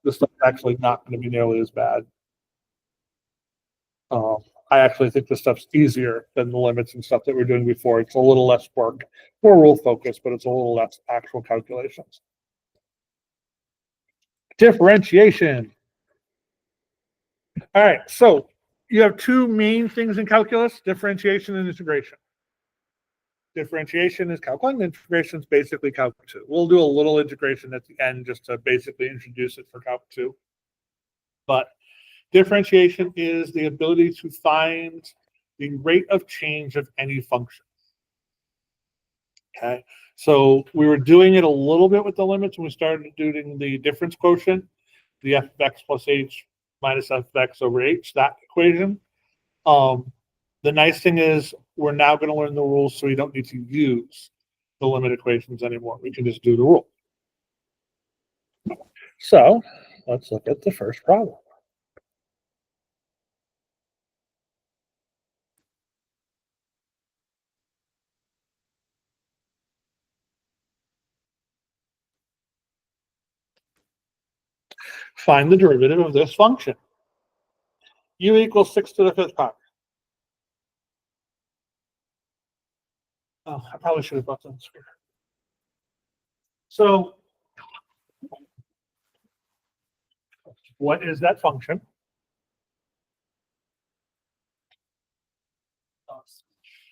This stuff's actually not going to be nearly as bad. I actually think this stuff's easier than the limits and stuff that we're doing before. It's a little less work, more rule focused, but it's a little less actual calculations. Differentiation. All right, so you have two main things in calculus: differentiation and integration. Differentiation is Calc 1, integration is basically Calc 2. We'll do a little integration at the end just to basically introduce it for Calc 2. But differentiation is the ability to find the rate of change of any function. Okay, so we were doing it a little bit with the limits when we started doing the difference quotient, the f of x plus h minus f of x over h, that equation. The nice thing is we're now going to learn the rules, so we don't need to use the limit equations anymore. We can just do the rule. So let's look at the first problem. Find the derivative of this function. U equals 6 to the 5th power. Oh, I probably should have brought that on the screen. So what is that function?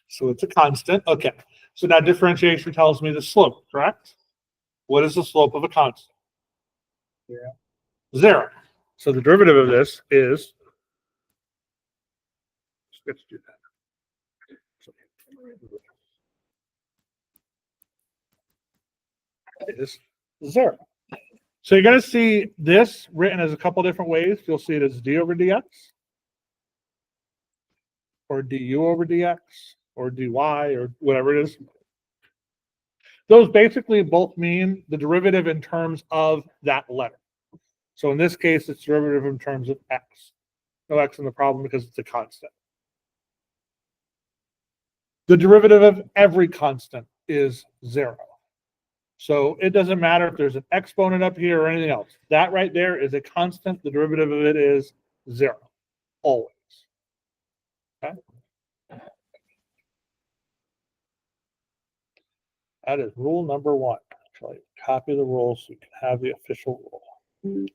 So it's a constant. Okay. So now differentiation tells me the slope, correct? What is the slope of a constant? 0. So the derivative of this is, let's do that. It is 0. So you're going to see this written as a couple different ways. You'll see it as d over dx, or du over dx, or dy, or whatever it is. Those basically both mean the derivative in terms of that letter. So in this case, it's derivative in terms of x. No x in the problem because it's a constant. The derivative of every constant is 0. So it doesn't matter if there's an exponent up here or anything else. That right there is a constant. The derivative of it is 0, always. Okay? That is rule number 1. Actually, copy the rule so you can have the official rule.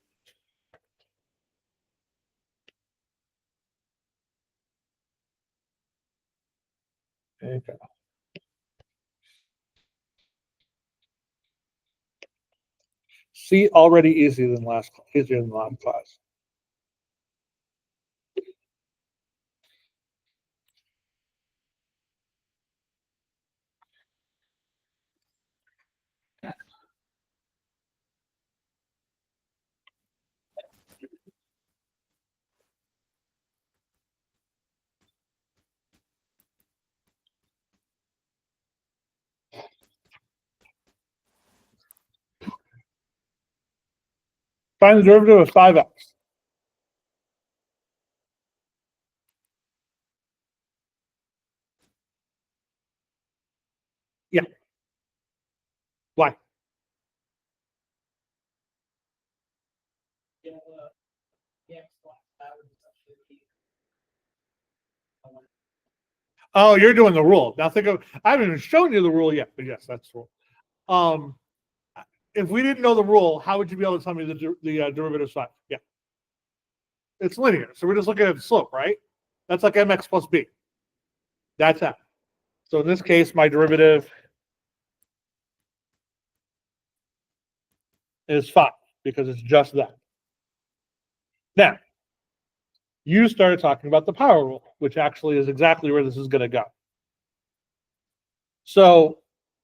There you go. See, already easier than last class. Find the derivative of 5x. Yeah. Why? Oh, you're doing the rule. Now think of, I haven't even shown you the rule yet, but yes, that's the rule. If we didn't know the rule, how would you be able to tell me the derivative side? Yeah. It's linear. So we're just looking at the slope, right? That's like mx plus b. That's that. So in this case, my derivative is 5 because it's just that. Now, you started talking about the power rule, which actually is exactly where this is going to go. So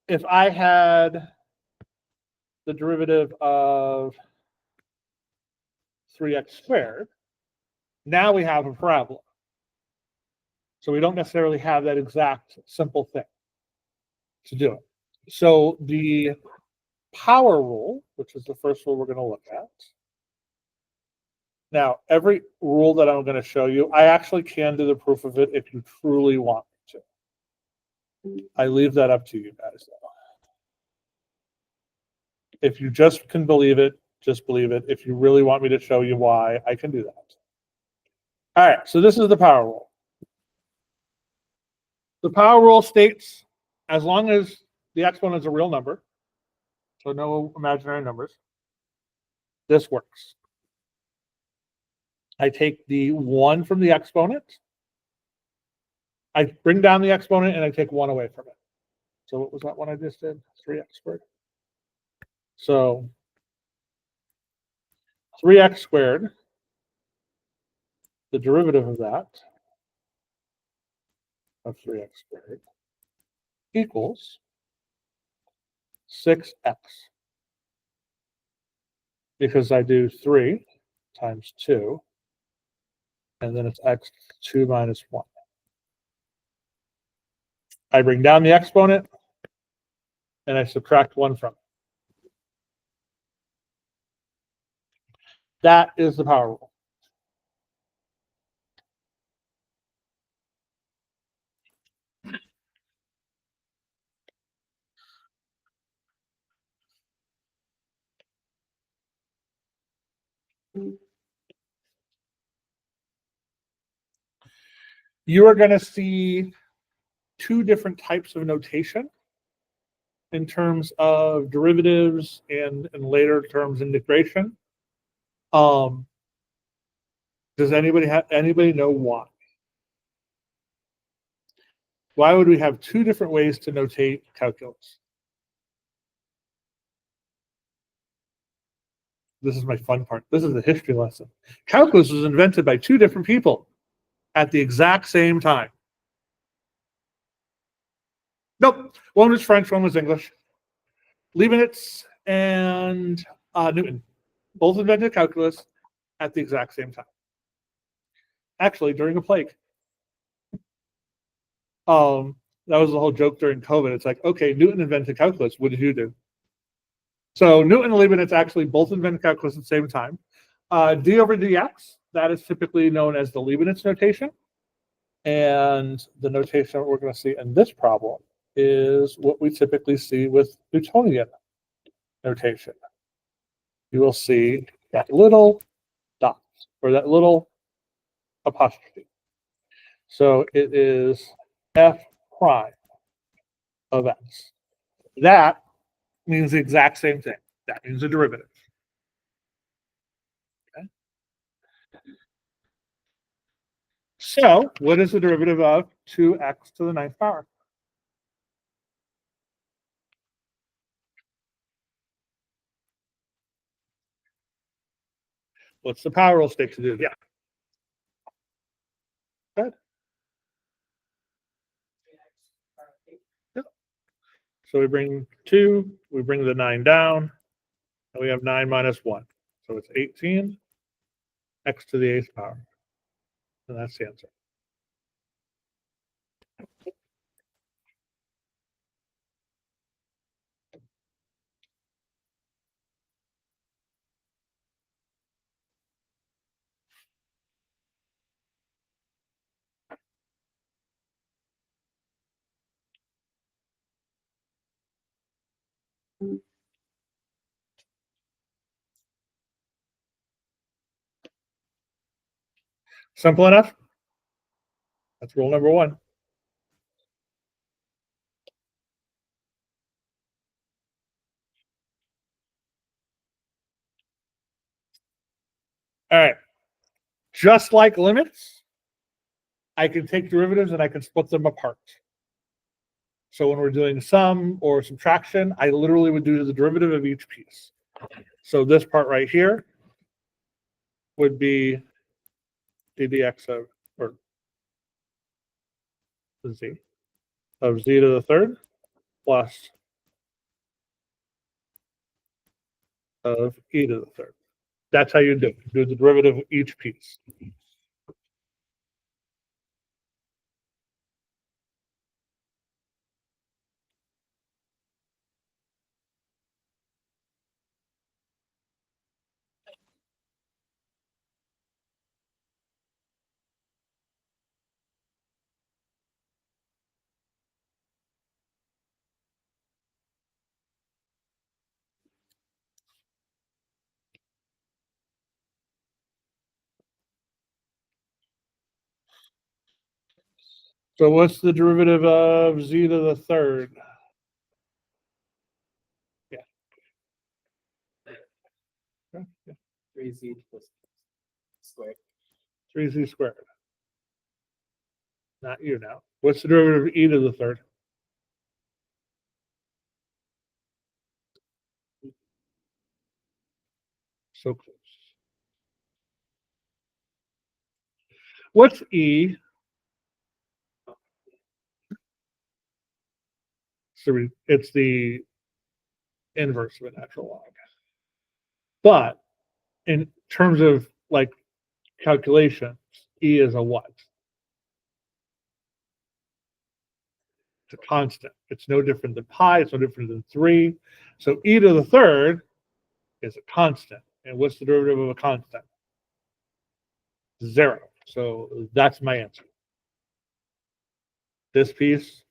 if I had the derivative of 3x squared, now we have a parabola. So we don't necessarily have that exact simple thing to do it. So the power rule, which is the first rule we're going to look at. Now, every rule that I'm going to show you, I actually can do the proof of it if you truly want me to. I leave that up to you guys, though. If you just can believe it, Just believe it. If you really want me to show you why, I can do that. All right, so this is the power rule. The power rule states as long as the exponent is a real number, so no imaginary numbers, this works. I take the 1 from the exponent, I bring down the exponent, and I take 1 away from it. So what was that one I just did? 3x squared. So 3x squared, the derivative of that, of 3x squared, equals 6x. Because I do 3 times 2, and then it's x 2 minus 1. I bring down the exponent, and I subtract 1 from it. That is the power rule. You are going to see 2 different types of notation in terms of derivatives and in later terms integration. Does anybody know why? Why would we have 2 different ways to notate calculus? This is my fun part. This is the history lesson. Calculus was invented by 2 different people at the exact same time. Nope. One was French, one was English. Leibniz and Newton both invented calculus at the exact same time. Actually, during a plague. That was the whole joke during COVID. It's like, okay, Newton invented calculus. What did you do? So Newton and Leibniz actually both invented calculus at the same time. D over dx, that is typically known as the Leibniz notation. And the notation that we're going to see in this problem is what we typically see with Newtonian notation. You will see that little dot, or that little apostrophe. So it is f prime of x. That means the exact same thing. That means a derivative. Okay. So what is the derivative of 2x to the 9th power? What's the power rule state to do? Yeah. Good. Yep. So we bring 2, we bring the 9 down, and we have 9 minus 1. So it's 18 x to the 8th power. And that's the answer. Simple enough? That's rule number 1. All right. Just like limits, I can take derivatives and I can split them apart. So when we're doing sum or subtraction, I literally would do the derivative of each piece. So this part right here would be ddx of, or z, of z to the 3rd plus of e to the 3rd. That's how you do it. Do the derivative of each piece. So what's the derivative of z to the third? Yeah. Yeah. 3z plus squared. 3z squared. Not you now. What's the derivative of e to the third? So close. What's e? So it's the inverse of a natural log. But in terms of like calculations, e is a what? It's a constant. It's no different than pi. It's no different than 3. So e to the third is a constant. And what's the derivative of a constant? 0. So that's my answer. This piece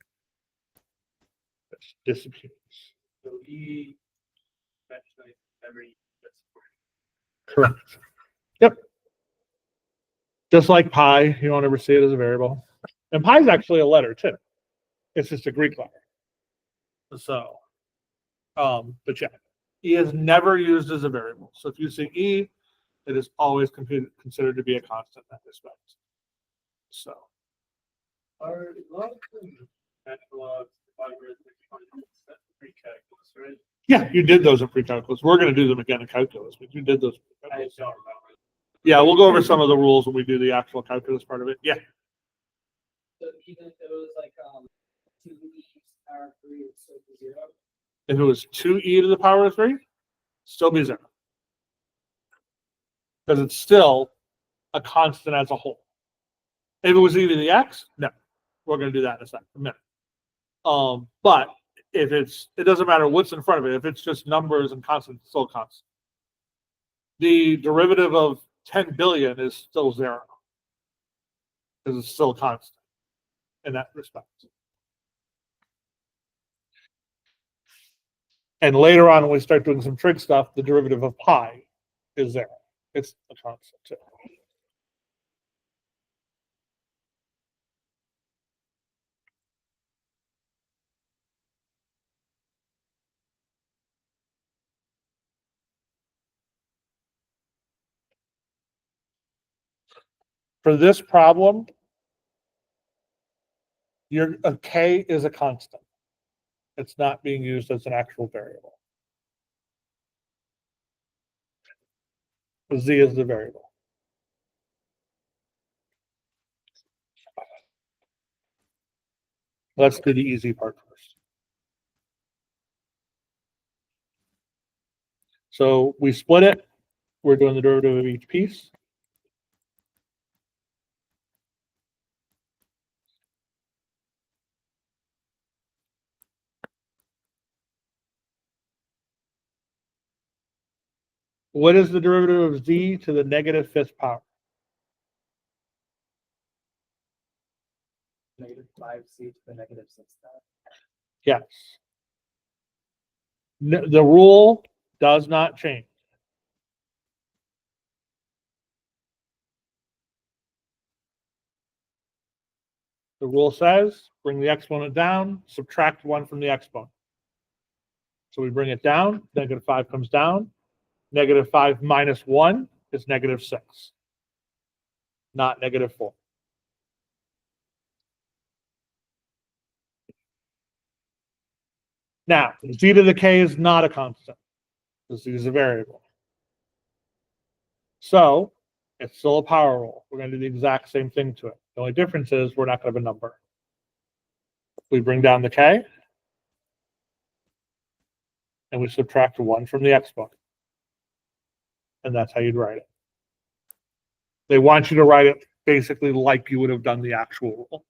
disappears. So e eventually every Correct. Yep. Just like pi, you don't ever see it as a variable. And pi is actually a letter too. It's just a Greek letter. So, but yeah, e is never used as a variable. So if you see e, it is always considered to be a constant in that respect. So, are logs and natural logs logarithmic functions that's pre-calculus, right? yeah, you did those in pre-calculus. We're going to do them again in calculus, but you did those. I just don't remember. Yeah, we'll go over some of the rules when we do the actual calculus part of it. Yeah. So even if it was like 2e power 3, it's still be 0. If it was 2e to the power of 3, still be 0. Because it's still a constant as a whole. If it was e to the x, no. We're going to do that in a minute. But if it doesn't matter what's in front of it. If it's just numbers and constants, it's still constant. The derivative of 10 billion is still 0. Because it's still constant in that respect. And later on, when we start doing some trig stuff, the derivative of pi is 0. It's a constant too. For this problem, a k is a constant. It's not being used as an actual variable. Z is the variable. Let's do the easy part first. So we split it. We're doing the derivative of each piece. What is the derivative of z to the negative fifth power? Negative 5c to the negative 6 power. Yes. The rule does not change. The rule says bring the exponent down, subtract 1 from the exponent. So we bring it down, negative 5 comes down. Negative 5 minus 1 is negative 6, not negative 4. Now, z to the k is not a constant. Z is a variable. So it's still a power rule. We're going to do the exact same thing to it. The only difference is we're not going to have a number. We bring down the k, and we subtract 1 from the exponent. And that's how you'd write it. They want you to write it basically like you would have done the actual rule.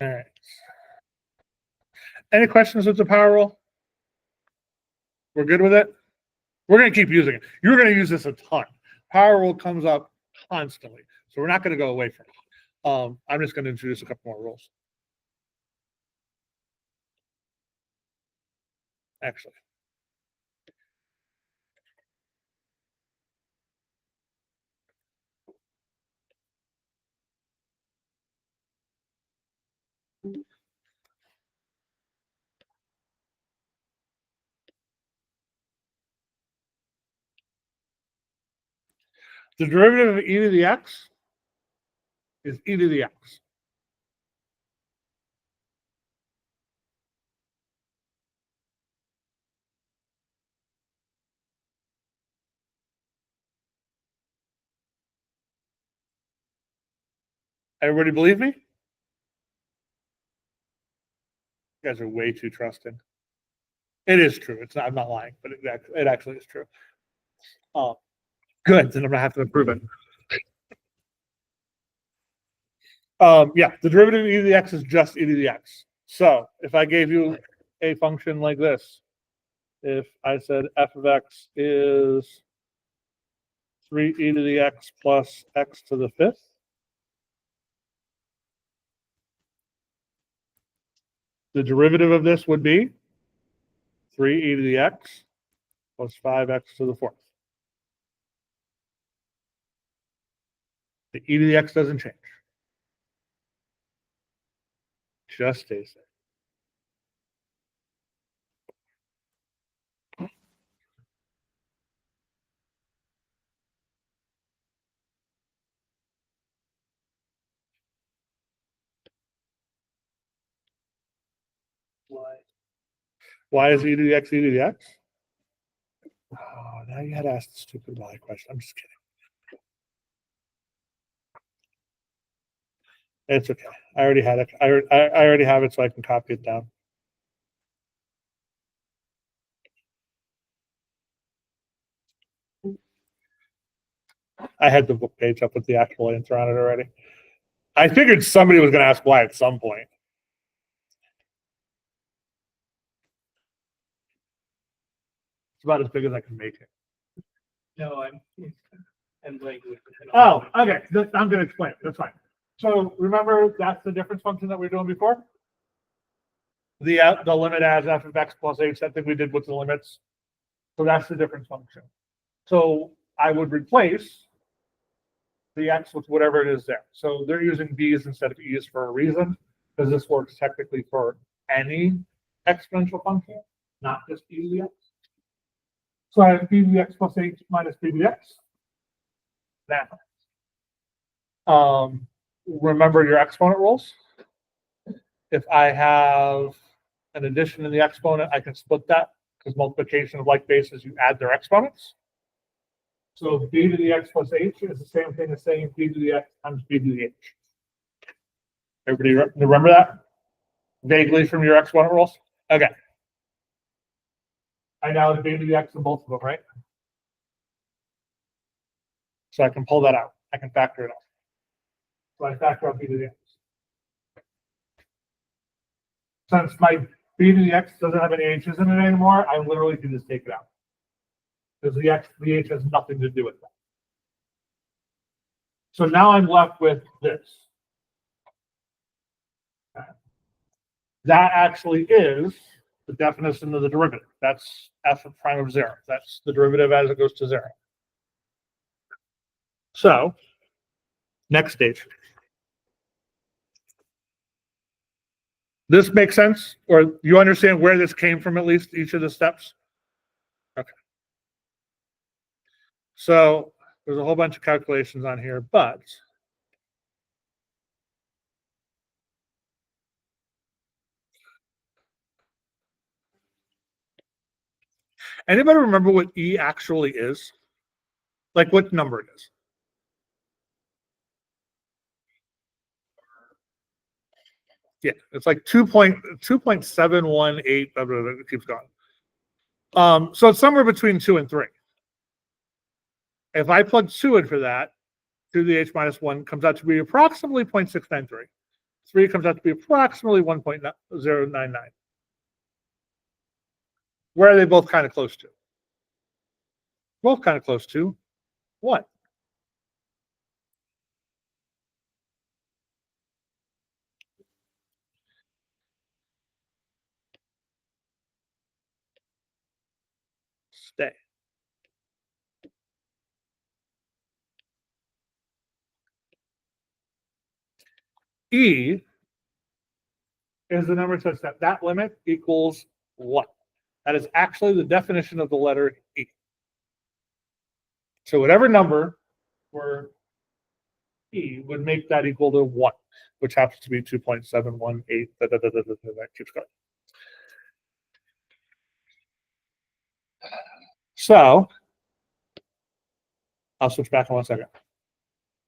All right. Any questions with the power rule? We're good with it? We're going to keep using it. You're going to use this a ton. Power rule comes up constantly. So we're not going to go away from it. I'm just going to introduce a couple more rules. Actually. The derivative of e to the x is e to the x. Everybody believe me? You guys are way too trusting. It is true. It's not, I'm not lying, but it actually is true. Good. Then I'm gonna have to improve it. Yeah, the derivative of e to the x is just e to the x. So if I gave you a function like this, if I said f of x is 3e to the x plus x to the fifth, the derivative of this would be 3e to the x plus 5x to the fourth. The e to the x doesn't change. Just stays there. Why is e to the x e to the x? Oh, now you had to ask the stupid why question. I'm just kidding. It's okay. I already had it. I already have it, so I can copy it down. I had the book page up with the actual answer on it already. I figured somebody was going to ask why at some point. It's about as big as I can make it. No, I'm language. Oh, okay. I'm going to explain it. That's fine. So remember, that's the difference function that we were doing before? The limit as f of x plus h, that thing we did with the limits. So that's the difference function. So I would replace the x with whatever it is there. So they're using b's instead of e's for a reason, because this works technically for any exponential function, not just e to the x. So I have b to the x plus h minus b to the x. Now, remember your exponent rules. If I have an addition in the exponent, I can split that, because multiplication of like bases, you add their exponents. So b to the x plus h is the same thing as saying b to the x times b to the h. Everybody remember that? Vaguely from your exponent rules? Okay. I now have b to the x in both of them, right? So I can pull that out. I can factor it out. So I factor out b to the x. Since my b to the x doesn't have any h's in it anymore, I literally can just take it out. Because the h has nothing to do with that. So now I'm left with this. Okay. That actually is the definition of the derivative. That's f of prime of 0. That's the derivative as it goes to 0. So, next stage. This makes sense? Or you understand where this came from, at least each of the steps? Okay. So there's a whole bunch of calculations on here, but anybody remember what E actually is? Like what number it is? Yeah, it's like 2.718. It keeps going. So it's somewhere between 2 and 3. If I plug 2 in for that, 2 to the h minus 1 comes out to be approximately 0.693. 3 comes out to be approximately 1.099. Where are they both kind of close to? Both kind of close to 1. Stay. E is the number such that that limit equals 1. That is actually the definition of the letter E. So whatever number for E would make that equal to 1, which happens to be 2.718. That keeps going. So I'll switch back in 1 second.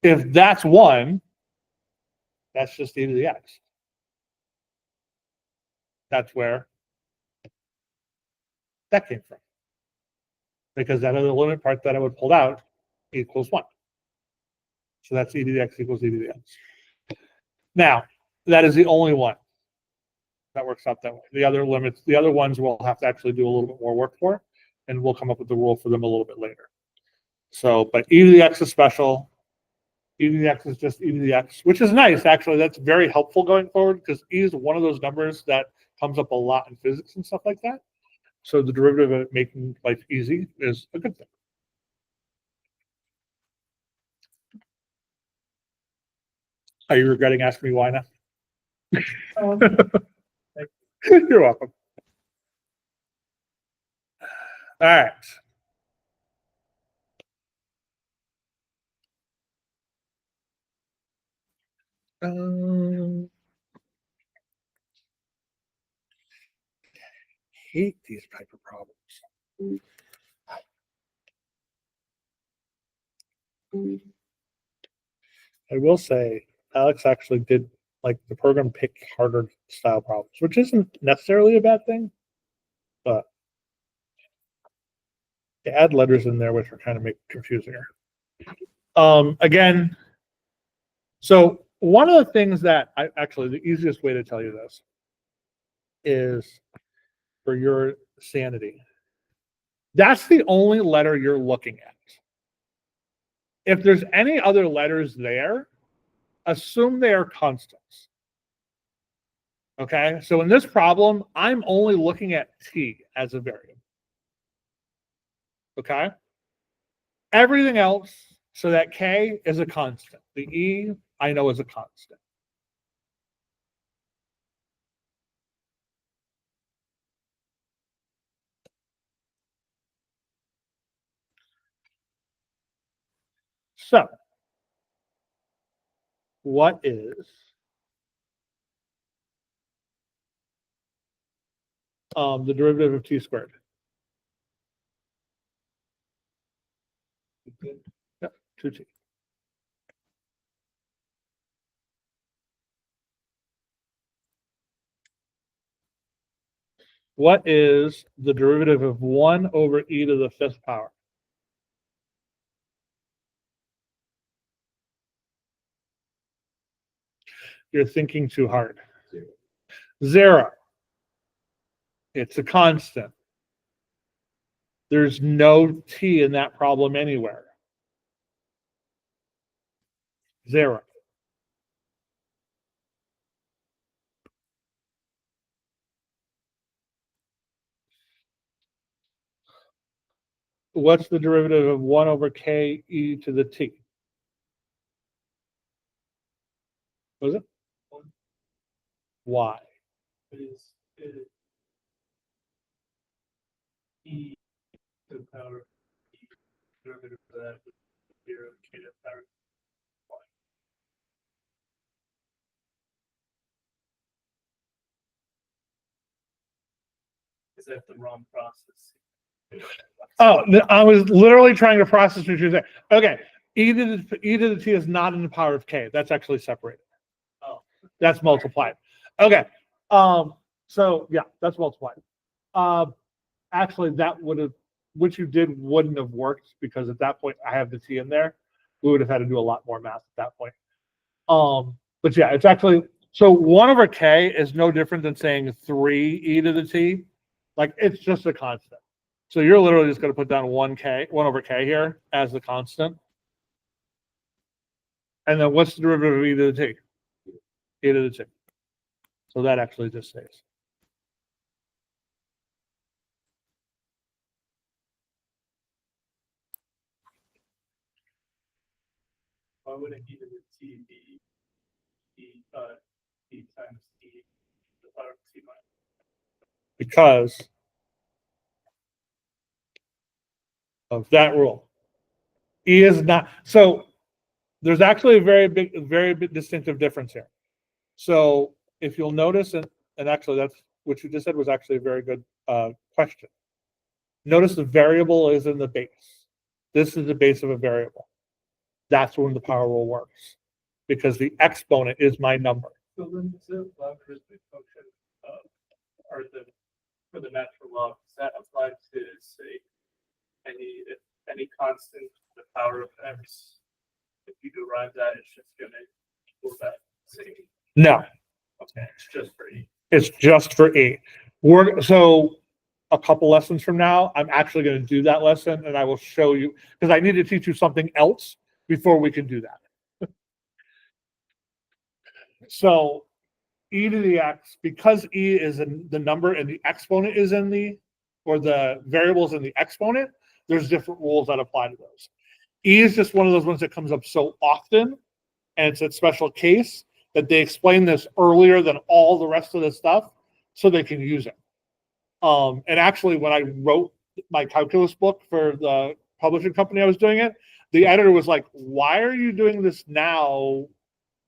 If that's 1, that's just e to the x. That's where that came from. Because that other limit part that I would pull out equals 1. So that's e to the x equals e to the x. Now, that is the only one that works out that way. The other limits, the other ones we'll have to actually do a little bit more work for, and we'll come up with the rule for them a little bit later. So, but e to the x is special. E to the x is just e to the x, which is nice, actually. That's very helpful going forward because e is one of those numbers that comes up a lot in physics and stuff like that. So the derivative of it making life easy is a good thing. Are you regretting asking me why now? You're welcome. All right. Hate these type of problems. I will say, Alex actually did like the program pick harder style problems, which isn't necessarily a bad thing, but they add letters in there which are kind of make confusing. Again, so one of the things that I actually, the easiest way to tell you this is for your sanity. That's the only letter you're looking at. If there's any other letters there, assume they are constants. Okay, so in this problem, I'm only looking at t as a variable. Okay, everything else, so that k is a constant. The e, I know is a constant. So, what is the derivative of t squared? Yep, 2t. What is the derivative of 1 over e to the 5th power? You're thinking too hard. 0. It's a constant. There's no t in that problem anywhere. 0. What's the derivative of 1 over k e to the t? Was it? Y. Is e to the power of e, derivative of that would be 0 k to the power of y. Is that the wrong process? Oh, I was literally trying to process what you're saying. Okay, e to the t is not in the power of k. That's actually separated. Oh, That's multiplied. Okay. So yeah, that's multiplied. Actually, that would have, what you did wouldn't have worked because at that point I have the t in there. We would have had to do a lot more math at that point. But yeah, it's actually So 1 over k is no different than saying 3 e to the t. Like, it's just a constant. So you're literally just going to put down 1 over k here as the constant. And then what's the derivative of e to the t? E to the t. So that actually just stays. Why would it be to the t be t times t to the power of t minus? Because of that rule. E is not, so there's actually a very big distinctive difference here. So if you'll notice, and actually that's what you just said was actually a very good question. Notice the variable is in the base. This is the base of a variable. That's when the power rule works, because the exponent is my number. So then the logarithmic function or for the natural log, does that apply to say any constant to the power of x? If you derive that, it's just gonna equal that same. No, Okay, it's just for e. it's just for E. So a couple lessons from now, I'm actually going to do that lesson, and I will show you, because I need to teach you something else before we can do that. So e to the x, because e is in the number and the exponent is in the, or the variables in the exponent, there's different rules that apply to those. E is just one of those ones that comes up so often, and it's a special case that they explain this earlier than all the rest of the stuff so they can use it. And actually, when I wrote my calculus book for the publishing company I was doing it, the editor was like, why are you doing this now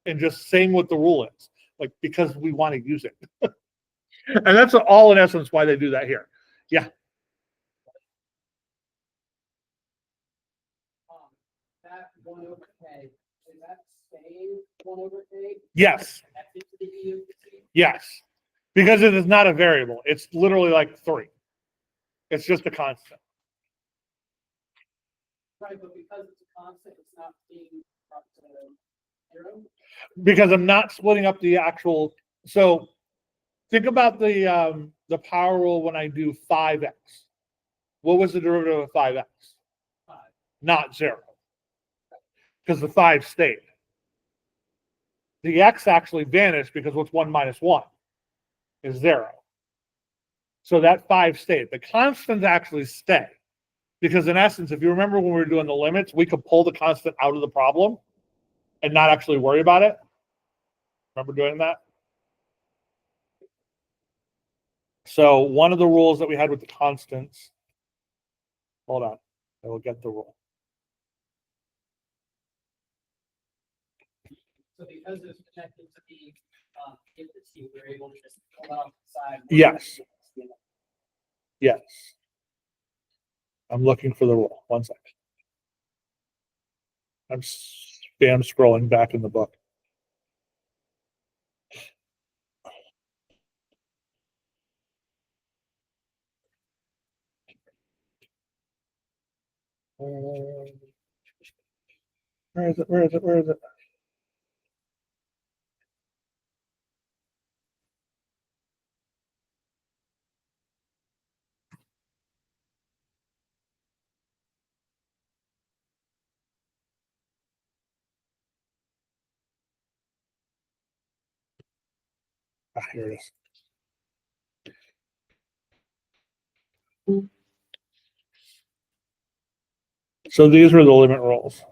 and just saying what the rule is? Like, because we want to use it. And that's all in essence why they do that here. Yeah. That 1 over k, is that staying 1 over k? Yes. Connected to the e of the t? Yes. Because it is not a variable. It's literally like 3. It's just a constant. Right, but because it's a constant, it's not being brought to 0? Because I'm not splitting up the actual. So think about the power rule when I do 5x. What was the derivative of 5x? 5. Not 0. Because the 5 stayed. The x actually vanished because what's 1 minus 1 is 0. So that 5 stayed. The constants actually stay. Because in essence, if you remember when we were doing the limits, we could pull the constant out of the problem and not actually worry about it. Remember doing that? So one of the rules that we had with the constants, hold on, I will get the rule. So because it's connected to the if the t, we're able to just pull out the side. Yes. Yes. I'm looking for the rule. One second. I'm spam scrolling back in the book. Where is it? Where is it? Where is it? Ah, here it is. So these were the limit rules.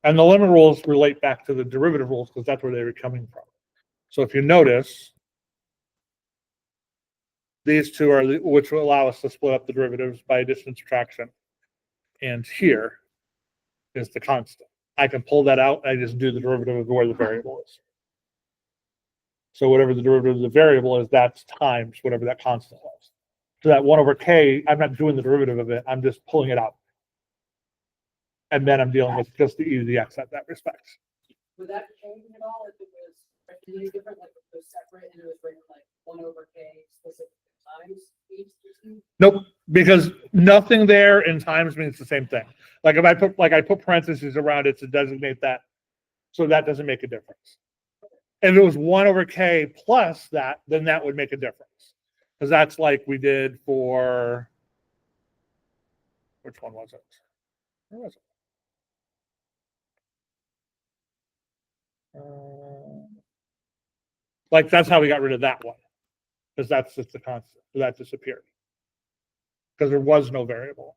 And the limit rules relate back to the derivative rules because that's where they were coming from. So if you notice, these two are which will allow us to split up the derivatives by addition and subtraction. And here is the constant. I can pull that out. I just do the derivative of where the variable is. So whatever the derivative of the variable is, that's times whatever that constant was. So that 1 over k, I'm not doing the derivative of it. I'm just pulling it out. And then I'm dealing with just the e to the x at that respect. Would that change at all if it was written any different, like if it was separate and it was written like 1 over k specific times each to t? Nope, because nothing there in times means the same thing. Like if I put parentheses around it to designate that, so that doesn't make a difference. If it was 1 over k plus that, then that would make a difference. Because that's like we did for, which one was it? Where was it? Like that's how we got rid of that one. Because that's just a constant. So that disappeared. Because there was no variable.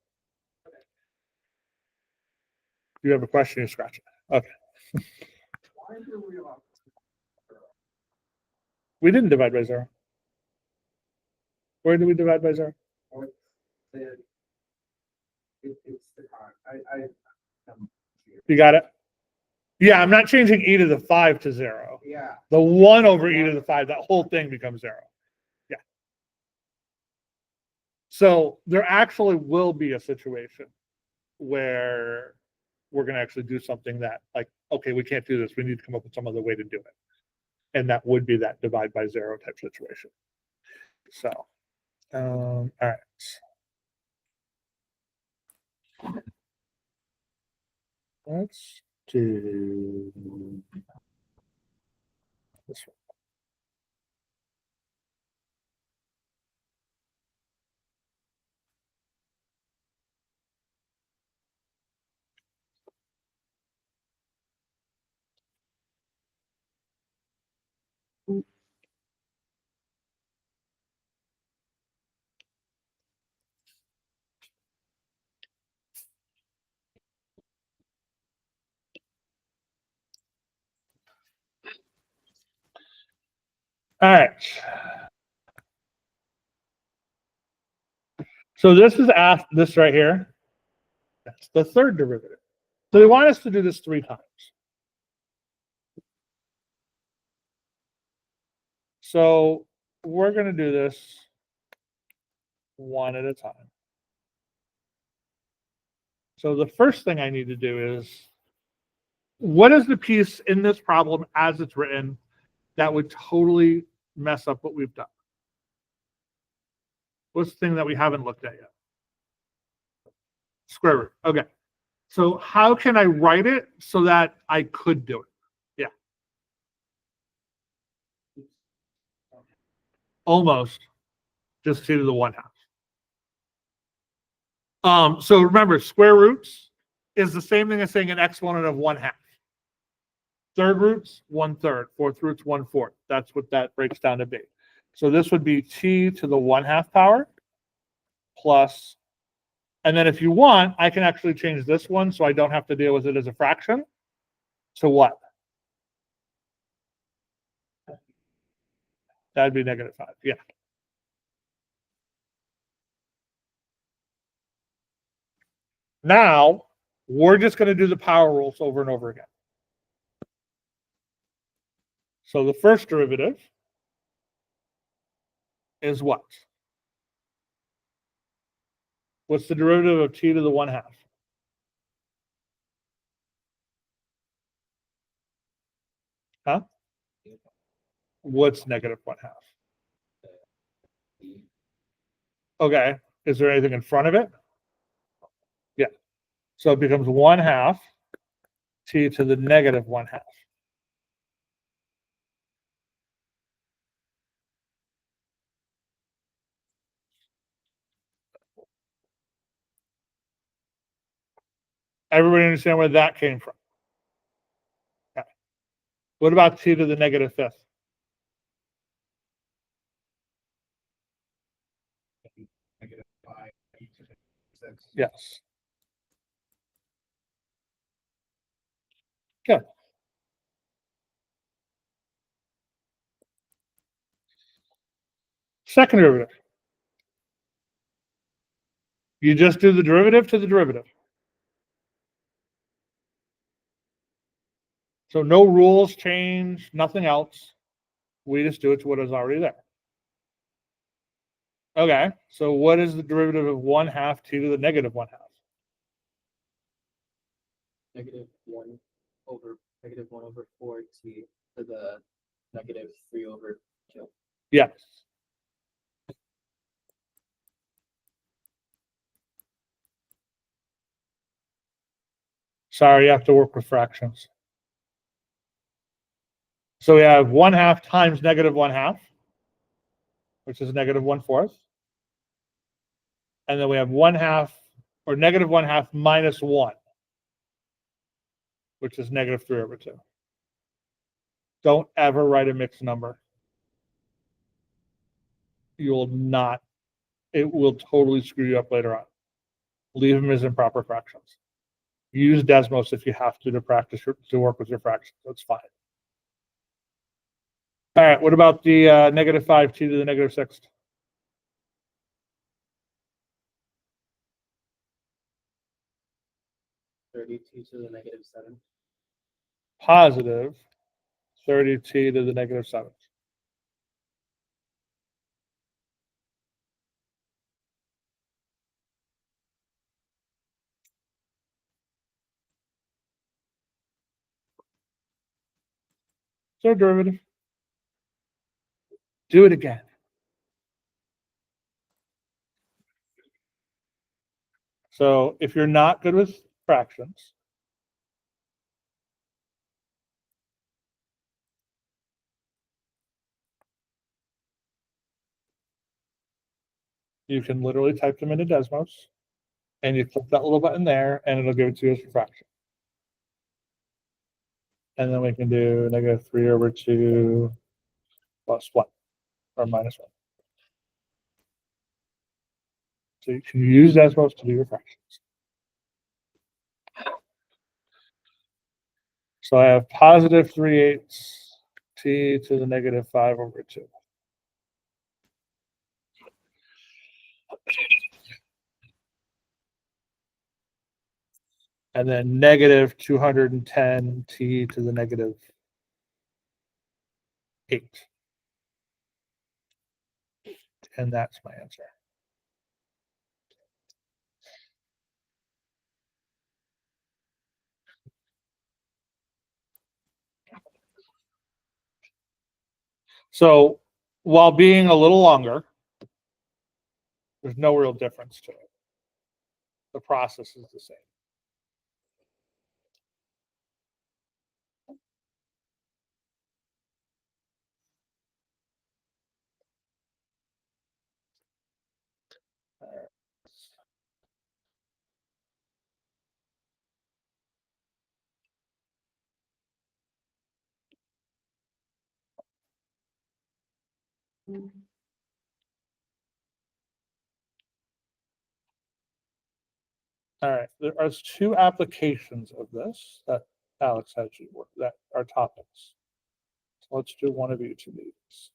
You have a question, you scratch it. Okay. Why do we allow? We didn't divide by 0. Where did we divide by 0? It's the con, You got it? Yeah, I'm not changing e to the 5 to 0. yeah, The 1 over e to the 5, that whole thing becomes 0. Yeah. So there actually will be a situation where we're going to actually do something that, like, okay, we can't do this. We need to come up with some other way to do it. And that would be that divide by 0 type situation. So, all right. Let's do this one. All right. So this is asked, this right here. That's the third derivative. So they want us to do this 3 times. So we're going to do this one at a time. So the first thing I need to do is, what is the piece in this problem as it's written that would totally mess up what we've done? What's the thing that we haven't looked at yet? Square root. Okay. So how can I write it so that I could do it? Yeah. Almost. Just 2 to the 1/2. So remember, square roots is the same thing as saying an exponent of 1/2. Third roots, 1/3. Fourth roots, 1/4. That's what that breaks down to be. So this would be t to the 1/2 power plus, and then if you want, I can actually change this one so I don't have to deal with it as a fraction. So what? That'd be -5. Yeah. Now, we're just going to do the power rules over and over again. So the first derivative is what? What's the derivative of t to the 1/2? Huh? What's -1/2? Okay. Is there anything in front of it? Yeah. So it becomes 1/2 t to the -1/2. Everybody understand where that came from? Okay. What about t to the -5th? -5. Yes. Good. Second derivative. You just do the derivative to the derivative. So no rules change, nothing else. We just do it to what is already there. Okay, so what is the derivative of 1/2 t to the -1/2? -1 over -1 over 4 t to the -3 over 2. Yes. Sorry, you have to work with fractions. So we have 1/2 times -1/2, which is -1/4. And then we have 1/2 or -1/2 minus 1, which is -3/2. Don't ever write a mixed number. You will not, it will totally screw you up later on. Leave them as improper fractions. Use Desmos if you have to practice to work with your fractions. That's fine. All right, what about the -5t to the -6th? $32 to the -7. Positive 30t to the -7th. Third derivative. Do it again. So if you're not good with fractions, you can literally type them into Desmos, and you click that little button there, and it'll give it to you as a fraction. And then we can do -3/2 plus 1 or -1. So you can use Desmos to do your fractions. So I have positive 3/8 t to the -5/2. And then -210 t to the -8. And that's my answer. So while being a little longer, there's no real difference to it. The process is the same. All right, there are 2 applications of this that Alex had you work that are topics. So let's do one of each of these.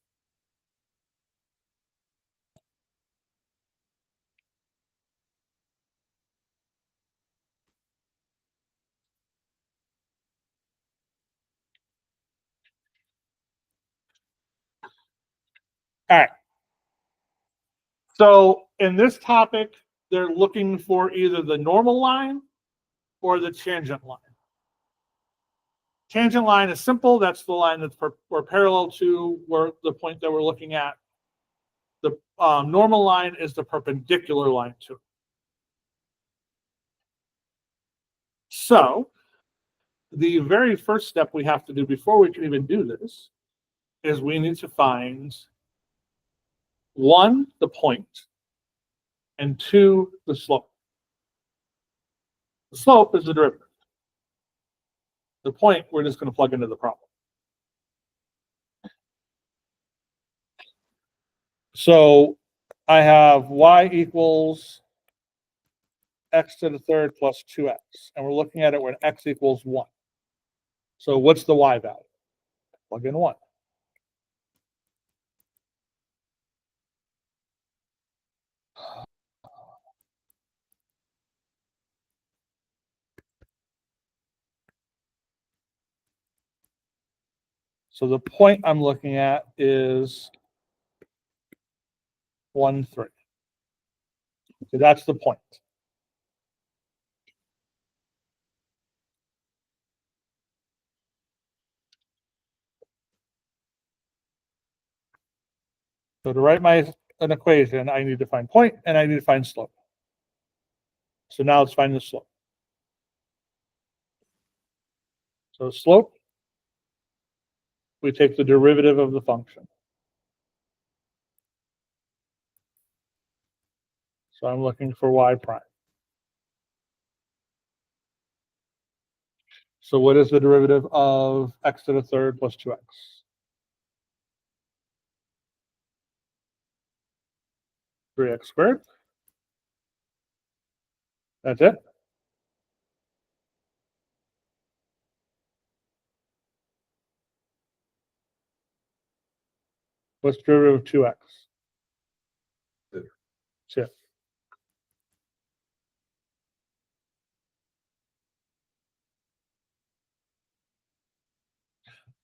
All right. So in this topic, they're looking for either the normal line or the tangent line. Tangent line is simple. That's the line that's we're parallel to where the point that we're looking at. The normal line is the perpendicular line to it. So the very first step we have to do before we can even do this is we need to find 1, the point, and 2, the slope. The slope is the derivative. The point, we're just going to plug into the problem. So I have y equals x to the third plus 2x. And we're looking at it when x equals 1. So what's the y value? Plug in 1. So the point I'm looking at is 1, 3. So that's the point. So to write an equation, I need to find point and I need to find slope. So now let's find the slope. So slope, we take the derivative of the function. So I'm looking for y prime. So what is the derivative of x to the third plus 2x? Three x squared. That's it. What's the derivative of 2x? Two.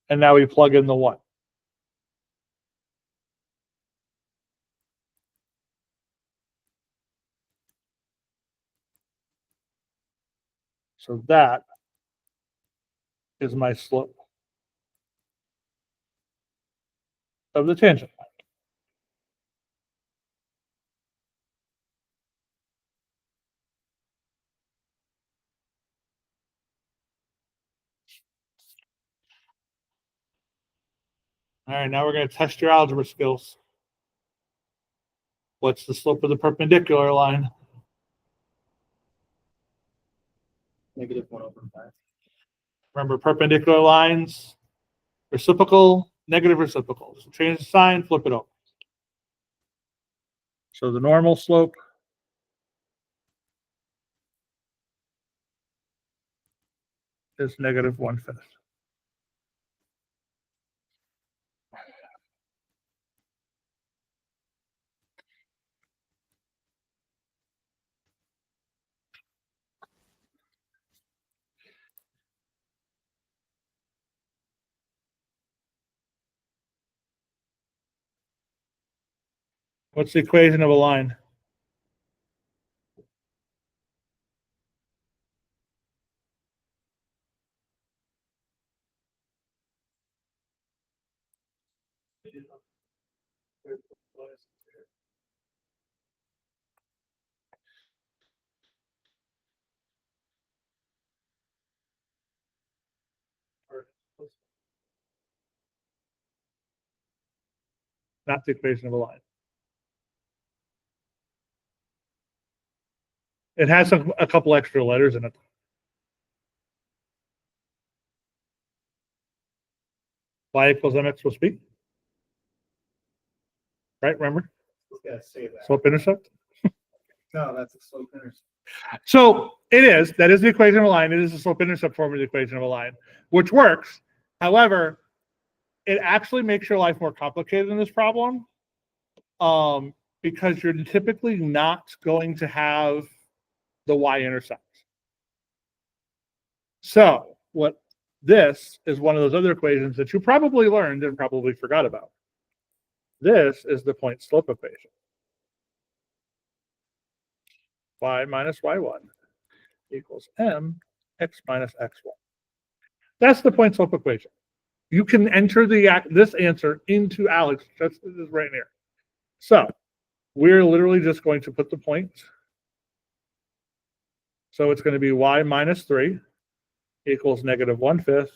And now we plug in the 1. So that is my slope of the tangent line. All right, now we're going to test your algebra skills. What's the slope of the perpendicular line? Negative 1/5. Remember, perpendicular lines, reciprocal, negative reciprocal. So change the sign, flip it over. So the normal slope is negative 1/5. What's the equation of a line? Not the equation of a line. It has a couple extra letters in it. Y equals mx plus b. Right, remember? Yeah, say that. Slope intercept. No, that's a slope intercept. So it is. That is the equation of a line. It is the slope intercept form of the equation of a line, which works. However, it actually makes your life more complicated in this problem because you're typically not going to have the y-intercept. So what this is one of those other equations that you probably learned and probably forgot about. This is the point slope equation. Y minus y1 equals mx minus x1. That's the point slope equation. You can enter this answer into Alex. This is right here. So we're literally just going to put the points. So it's going to be y minus 3 equals negative 1/5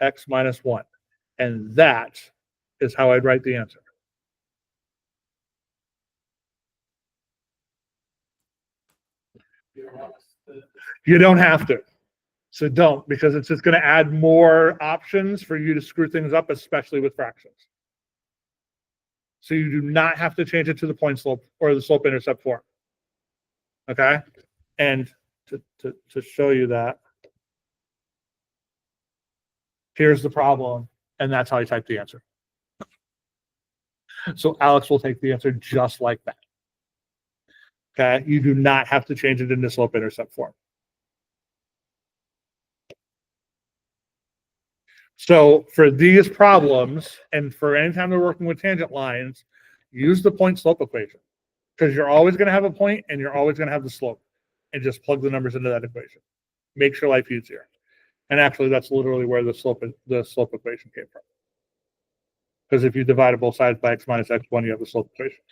x minus 1. And that is how I'd write the answer. You don't have to. So don't, because it's just going to add more options for you to screw things up, especially with fractions. So you do not have to change it to the point slope or the slope intercept form. Okay? And to show you that, here's the problem, and that's how I type the answer. So Alex will take the answer just like that. Okay? You do not have to change it into slope intercept form. So for these problems, and for any time they're working with tangent lines, use the point slope equation because you're always going to have a point and you're always going to have the slope, and just plug the numbers into that equation. Makes your life easier. And actually, that's literally where the slope equation came from. Because if you divide both sides by x minus x1, you have the slope equation.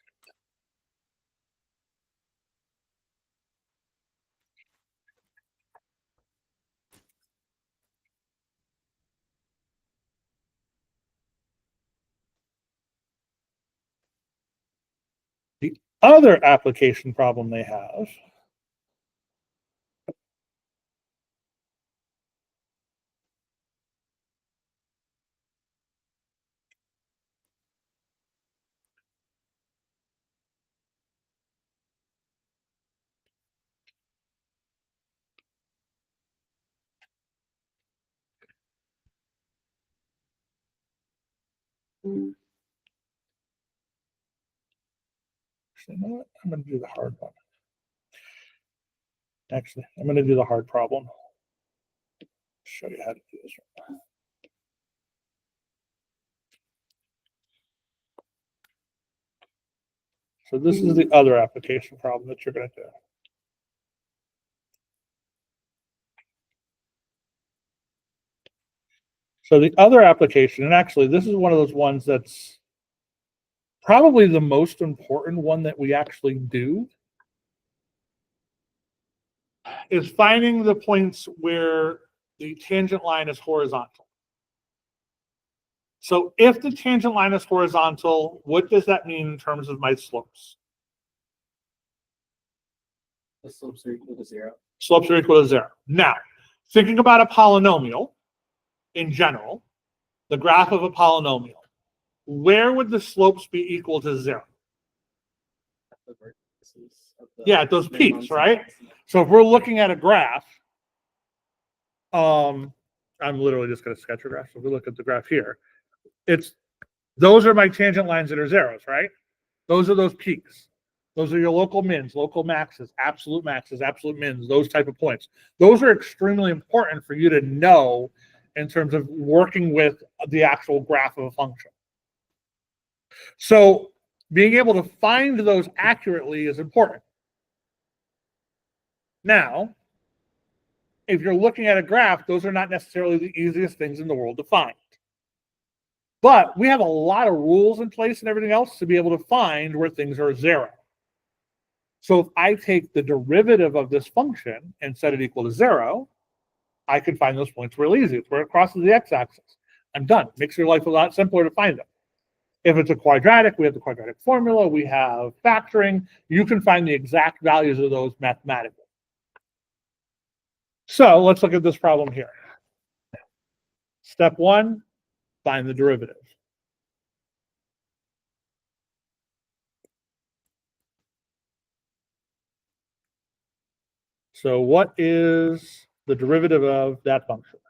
other application problem they have actually, you know what? I'm going to do the hard one. Actually, I'm going to do the hard problem. Show you how to do this one. So this is the other application problem that you're going to do. So the other application, and actually this is one of those ones that's probably the most important one that we actually do, is finding the points where the tangent line is horizontal. So if the tangent line is horizontal, what does that mean in terms of my slopes? The slopes are equal to 0. Slopes are equal to 0. Now, thinking about a polynomial in general, the graph of a polynomial, where would the slopes be equal to 0? The vertices of the Yeah, those minimums peaks, and right? maximums. So if we're looking at a graph, I'm literally just going to sketch a graph. So if we look at the graph here, those are my tangent lines that are zeros, right? Those are those peaks. Those are your local mins, local maxes, absolute mins, those type of points. Those are extremely important for you to know in terms of working with the actual graph of a function. So being able to find those accurately is important. Now, if you're looking at a graph, those are not necessarily the easiest things in the world to find. But we have a lot of rules in place and everything else to be able to find where things are 0. So if I take the derivative of this function and set it equal to 0, I can find those points real easy. It's where it crosses the x-axis. I'm done. Makes your life a lot simpler to find them. If it's a quadratic, we have the quadratic formula. We have factoring. You can find the exact values of those mathematically. So let's look at this problem here. Step 1, find the derivative. So what is the derivative of that function?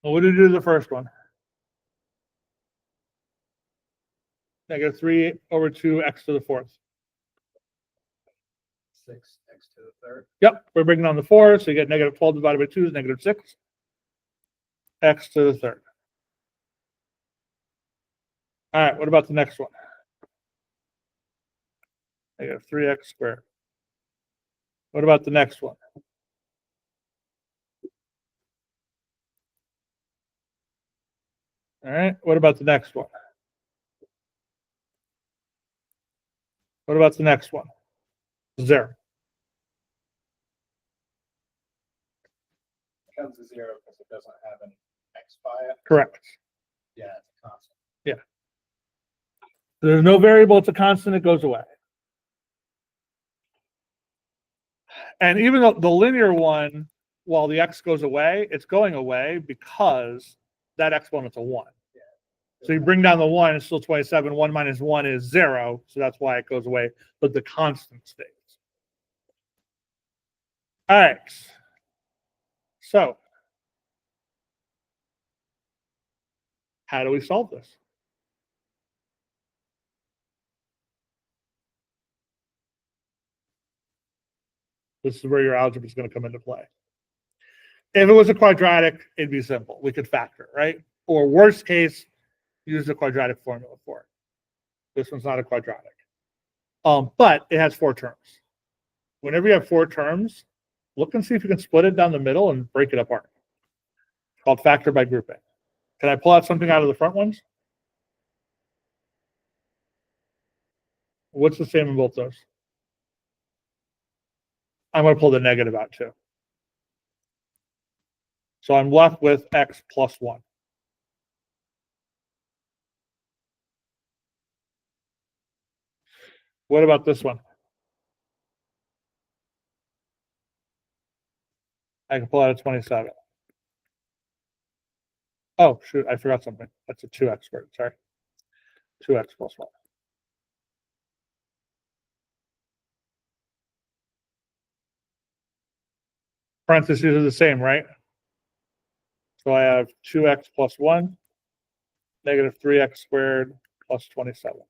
Well, what did we do to the first one? Negative 3 over 2x to the 4th. 6 x to the 3rd. Yep, we're bringing on the 4, so you get negative 12 divided by 2 is negative 6. X to the 3rd. All right, what about the next one? Negative 3x squared. What about the next one? All right, what about the next one? What about the next one? 0. Comes to 0 because it doesn't have an x by it. Correct. Yeah, it's a constant. There's no variable, it's a constant, it goes away. And even though the linear one, while the x goes away, it's going away because that exponent's a 1. So you bring down the 1, it's still 27. 1 minus 1 is 0, so that's why it goes away, but the constant stays. All right. So how do we solve this? This is where your algebra is going to come into play. If it was a quadratic, it'd be simple. We could factor, right? Or worst case, use the quadratic formula for it. This one's not a quadratic. But it has 4 terms. Whenever you have 4 terms, look and see if you can split it down the middle and break it apart. It's called factor by grouping. Can I pull out something out of the front ones? What's the same in both those? I'm going to pull the negative out too. So I'm left with x plus 1. What about this one? I can pull out a 27. Oh, shoot, I forgot something. That's a 2x squared, sorry. 2x plus 1. Parentheses are the same, right? So I have 2x plus 1, negative 3x squared plus 27.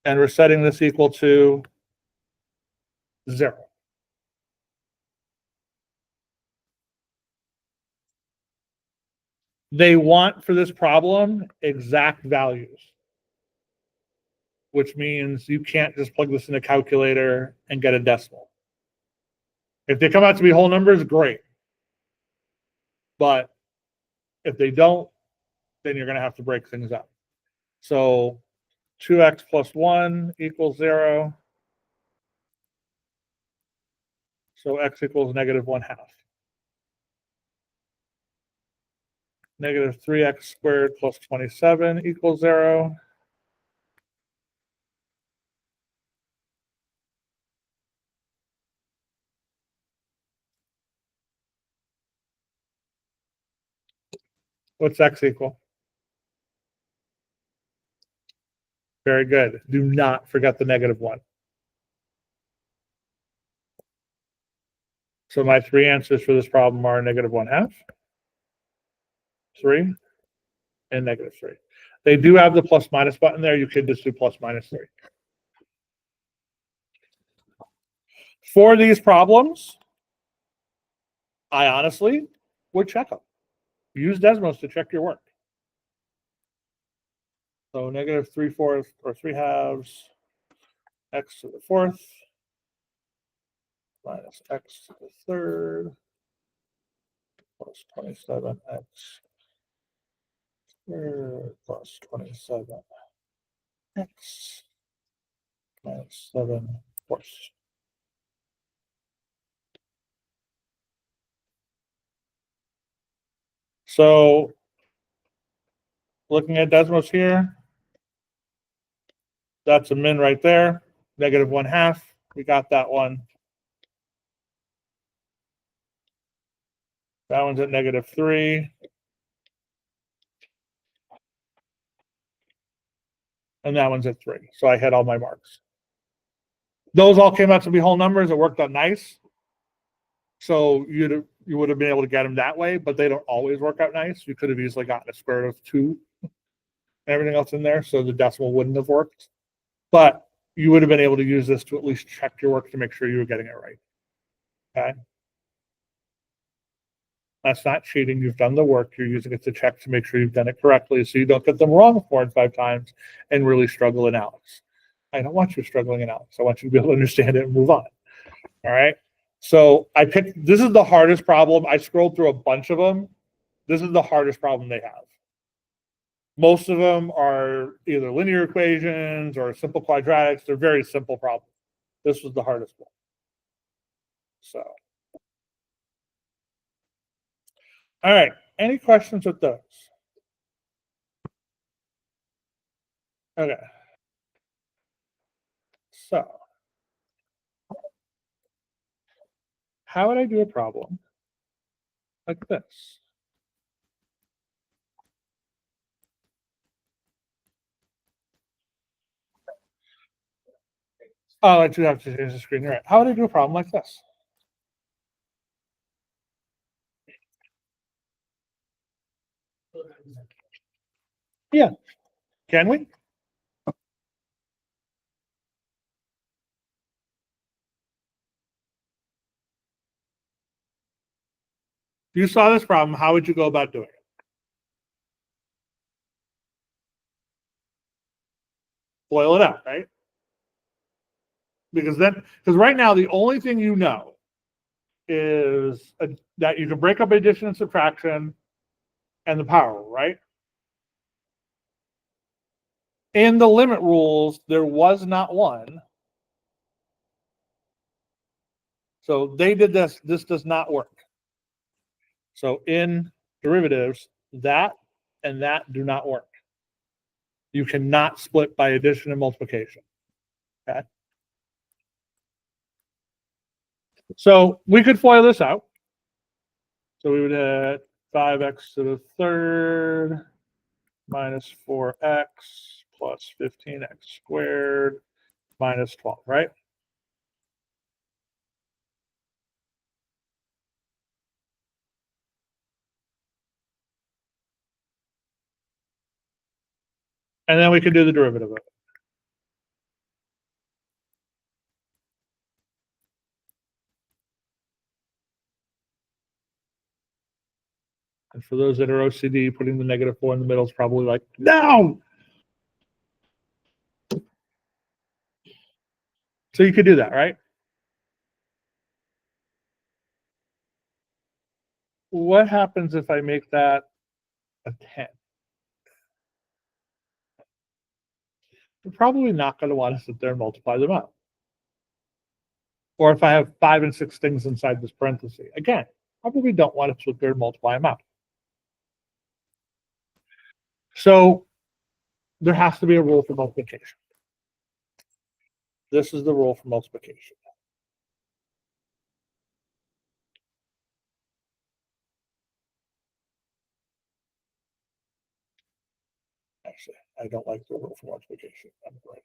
And we're setting this equal to 0. They want for this problem exact values, which means you can't just plug this in a calculator and get a decimal. If they come out to be whole numbers, great. But if they don't, then you're going to have to break things up. So 2x plus 1 equals 0. So x equals negative 1/2. Negative 3x squared plus 27 equals 0. What's x equal? Very good. Do not forget the negative 1. So my 3 answers for this problem are negative 1/2, 3, and negative 3. They do have the plus minus button there. You could just do plus minus 3. For these problems, I honestly would check them. Use Desmos to check your work. So negative 3/4 or 3/2 x to the 4th minus x to the 3rd plus 27x squared plus 27x minus 7/4. So looking at Desmos here, that's a min right there, negative 1/2. We got that one. That one's at negative 3. And that one's at 3. So I hit all my marks. Those all came out to be whole numbers. It worked out nice. So you would have been able to get them that way, but they don't always work out nice. You could have easily gotten a square root of 2 and everything else in there, so the decimal wouldn't have worked. But you would have been able to use this to at least check your work to make sure you were getting it right. Okay? That's not cheating. You've done the work. You're using it to check to make sure you've done it correctly so you don't get them wrong 4 and 5 times and really struggle in Alex. I don't want you struggling in Alex. I want you to be able to understand it and move on. All right? So I picked, this is the hardest problem. I scrolled through a bunch of them. This is the hardest problem they have. Most of them are either linear equations or simple quadratics. They're very simple problems. This was the hardest one. So. All right. Any questions with those? Okay. So, how would I do a problem like this? Oh, I do have to change the screen. You're right. How would I do a problem like this? Yeah. Can we? you saw this problem, how would you go about doing it? Boil it out, right? Because right now the only thing you know is that you can break up addition and subtraction and the power rule, right? In the limit rules, there was not one. So they did this. This does not work. So in derivatives, that and that do not work. You cannot split by addition and multiplication. Okay. So we could FOIL this out. So we would have 5x to the third minus 4x plus 15x squared minus 12, right? And then we can do the derivative of it. And for those that are OCD, putting the -4 in the middle is probably like, no! So you could do that, right? What happens if I make that a 10? You're probably not going to want to sit there and multiply them out. Or if I have 5 and 6 things inside this parenthesis, again, probably don't want to sit there and multiply them out. So there has to be a rule for multiplication. This is the rule for multiplication. Actually, I don't like the rule for multiplication. I'm right.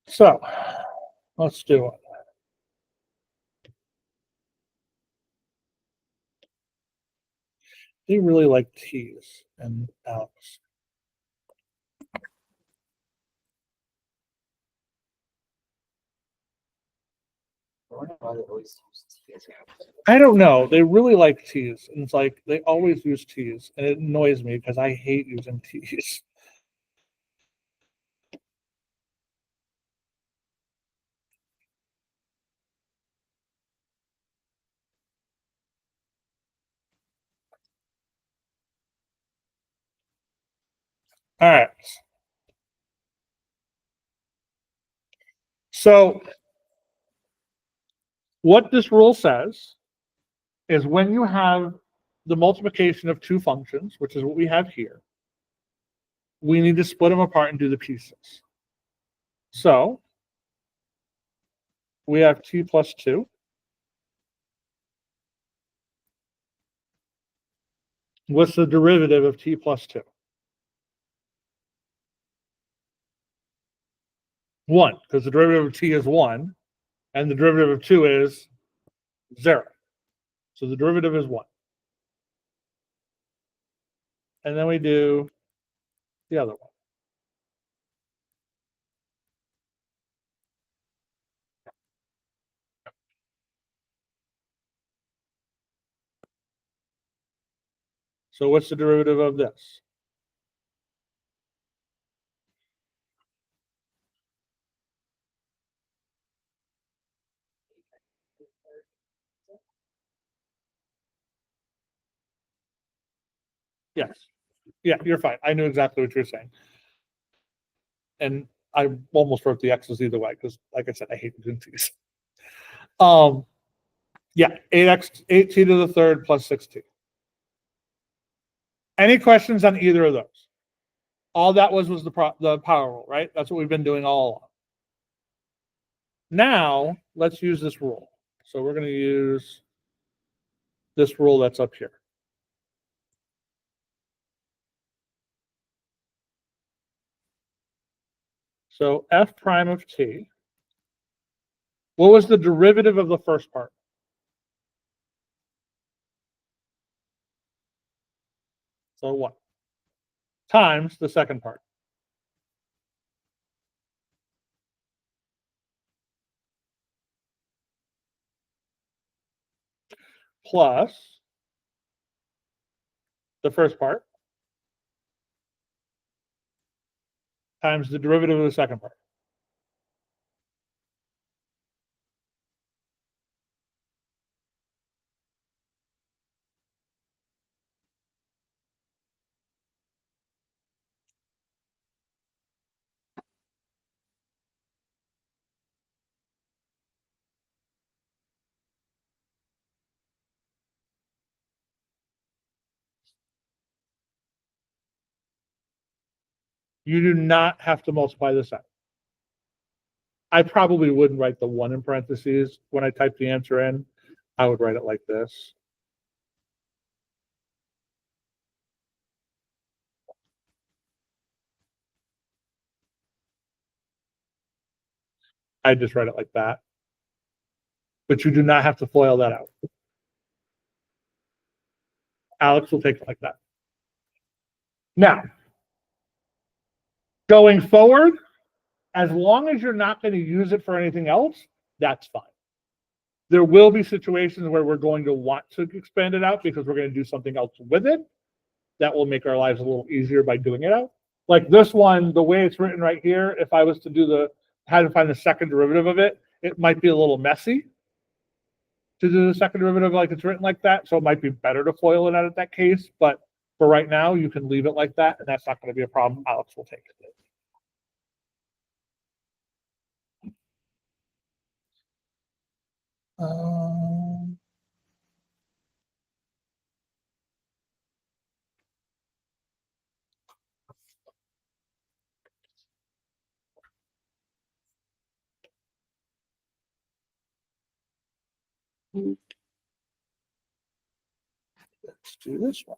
So let's do it. They really like T's and Alex. I don't know. They really like T's. And it's like they always use T's. And it annoys me because I hate using T's. All right. So what this rule says is when you have the multiplication of two functions, which is what we have here, we need to split them apart and do the pieces. So we have t plus 2. What's the derivative of t plus 2? 1, because the derivative of t is 1, and the derivative of 2 is 0. So the derivative is 1. And then we do the other one. So what's the derivative of this? Yes. Yeah, you're fine. I knew exactly what you were saying. And I almost wrote the X's either way because, like I said, I hate doing these. Yeah, 8t to the third plus 6t. Any questions on either of those? All that was the power rule, right? That's what we've been doing all along. Now, let's use this rule. So we're going to use this rule that's up here. So f prime of t. What was the derivative of the first part? So what? Times the second part. Plus the first part times the derivative of the second part. You do not have to multiply this out. I probably wouldn't write the 1 in parentheses when I type the answer in. I would write it like this. I just write it like that. But you do not have to FOIL that out. Alex will take it like that. Now, going forward, as long as you're not going to use it for anything else, that's fine. There will be situations where we're going to want to expand it out because we're going to do something else with it. That will make our lives a little easier by doing it out. Like this one, the way it's written right here, if I was to do had to find the second derivative of it, it might be a little messy to do the second derivative like it's written like that. So it might be better to FOIL it out in that case. But for right now, you can leave it like that, and that's not going to be a problem. Alex will take it. Let's do this one.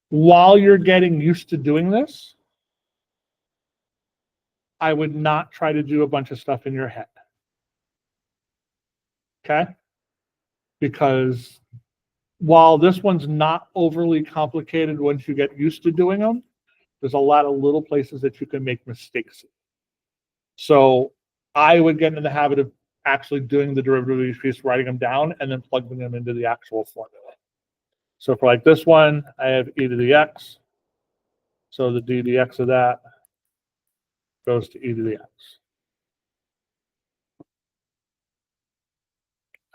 While you're getting used to doing this, I would not try to do a bunch of stuff in your head. Okay? Because while this one's not overly complicated once you get used to doing them, there's a lot of little places that you can make mistakes. So I would get into the habit of actually doing the derivative of each piece, writing them down, and then plugging them into the actual formula. So for like this one, I have e to the x. So the d dx of that goes to e to the x.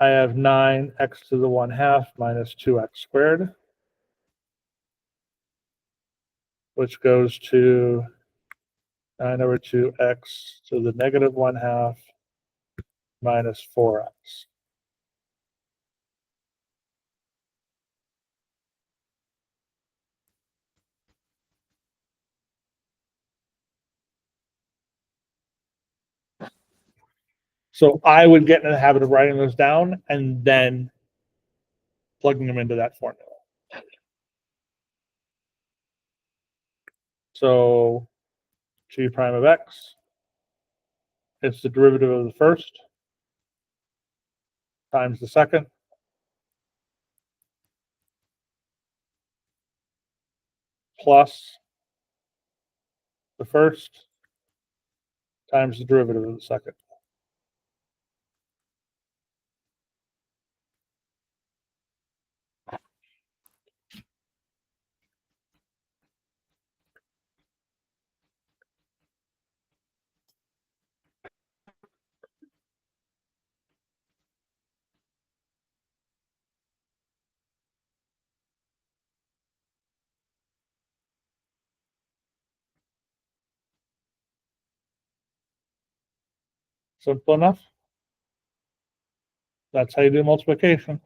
I have 9x to the 1/2 minus 2x squared, which goes to 9 over 2x to the negative 1/2 minus 4x. So I would get in the habit of writing those down and then plugging them into that formula. So g prime of x, it's the derivative of the first times the second plus the first times the derivative of the second. Simple enough. That's how you do multiplication.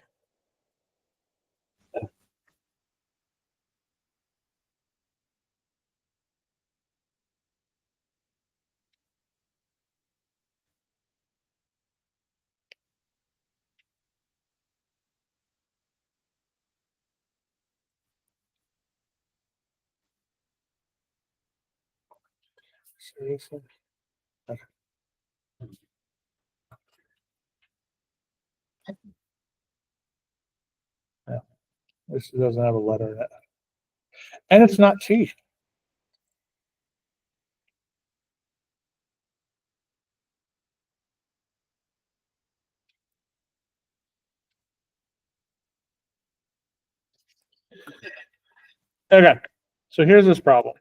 Seriously? Okay. Yeah. This doesn't have a letter in it. And it's not cheap. Okay, so here's this problem.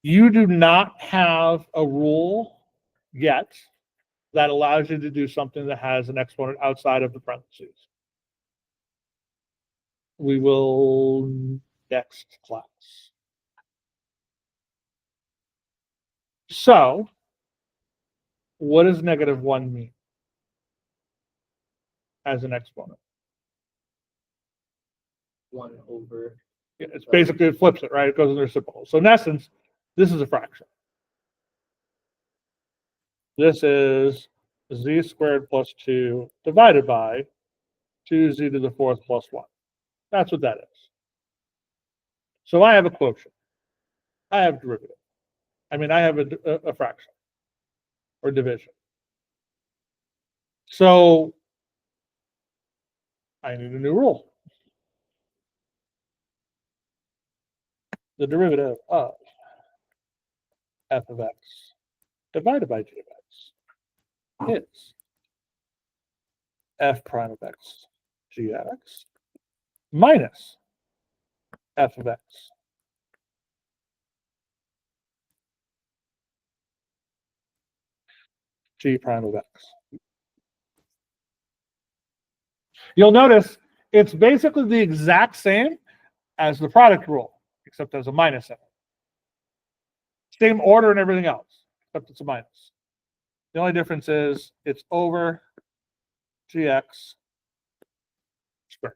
You do not have a rule yet that allows you to do something that has an exponent outside of the parentheses. We will next class. So, what does -1 mean as an exponent? 1/. Yeah, it's basically, it flips it, right? It goes in the reciprocal. So in essence, this is a fraction. This is z squared plus 2 divided by 2z to the 4th plus 1. That's what that is. So I have a quotient. I have derivative. I mean, I have a fraction or division. So I need a new rule. The derivative of f of x divided by g of x is f prime of x g of x minus f of x g prime of x. You'll notice it's basically the exact same as the product rule, except there's a minus in it. Same order and everything else, except it's a minus. The only difference is it's over gx squared.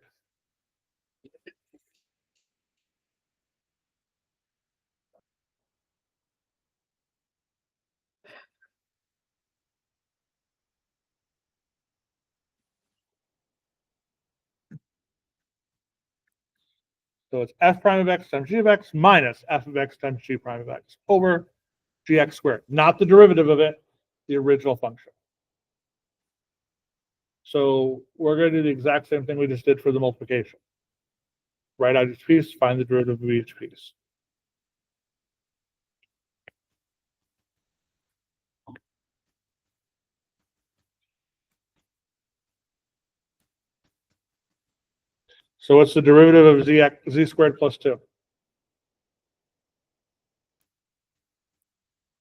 So it's f prime of x times g of x minus f of x times g prime of x over gx squared, not the derivative of it, the original function. So we're going to do the exact same thing we just did for the multiplication. Write out each piece, find the derivative of each piece. So what's the derivative of z squared plus 2?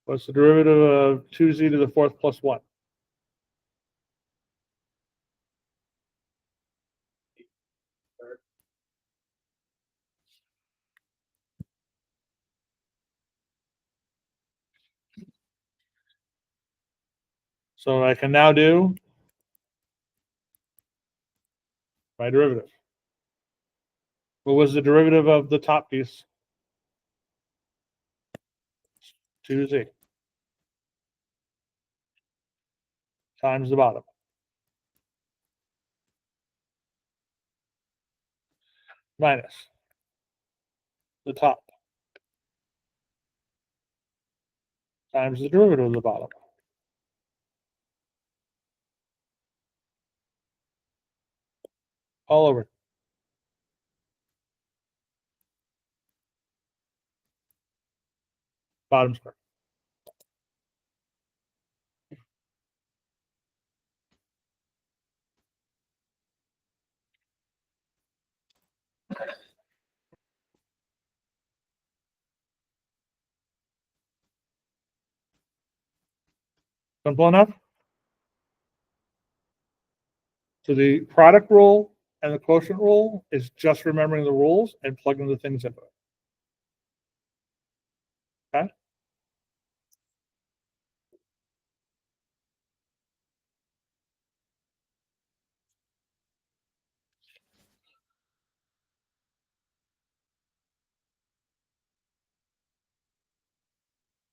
What's the derivative of 2z to the 4th plus 1? So I can now do my derivative. What was the derivative of the top piece? 2z times the bottom minus the top times the derivative of the bottom. All over. Bottom square. Simple enough? So the product rule and the quotient rule is just remembering the rules and plugging the things into it. Okay?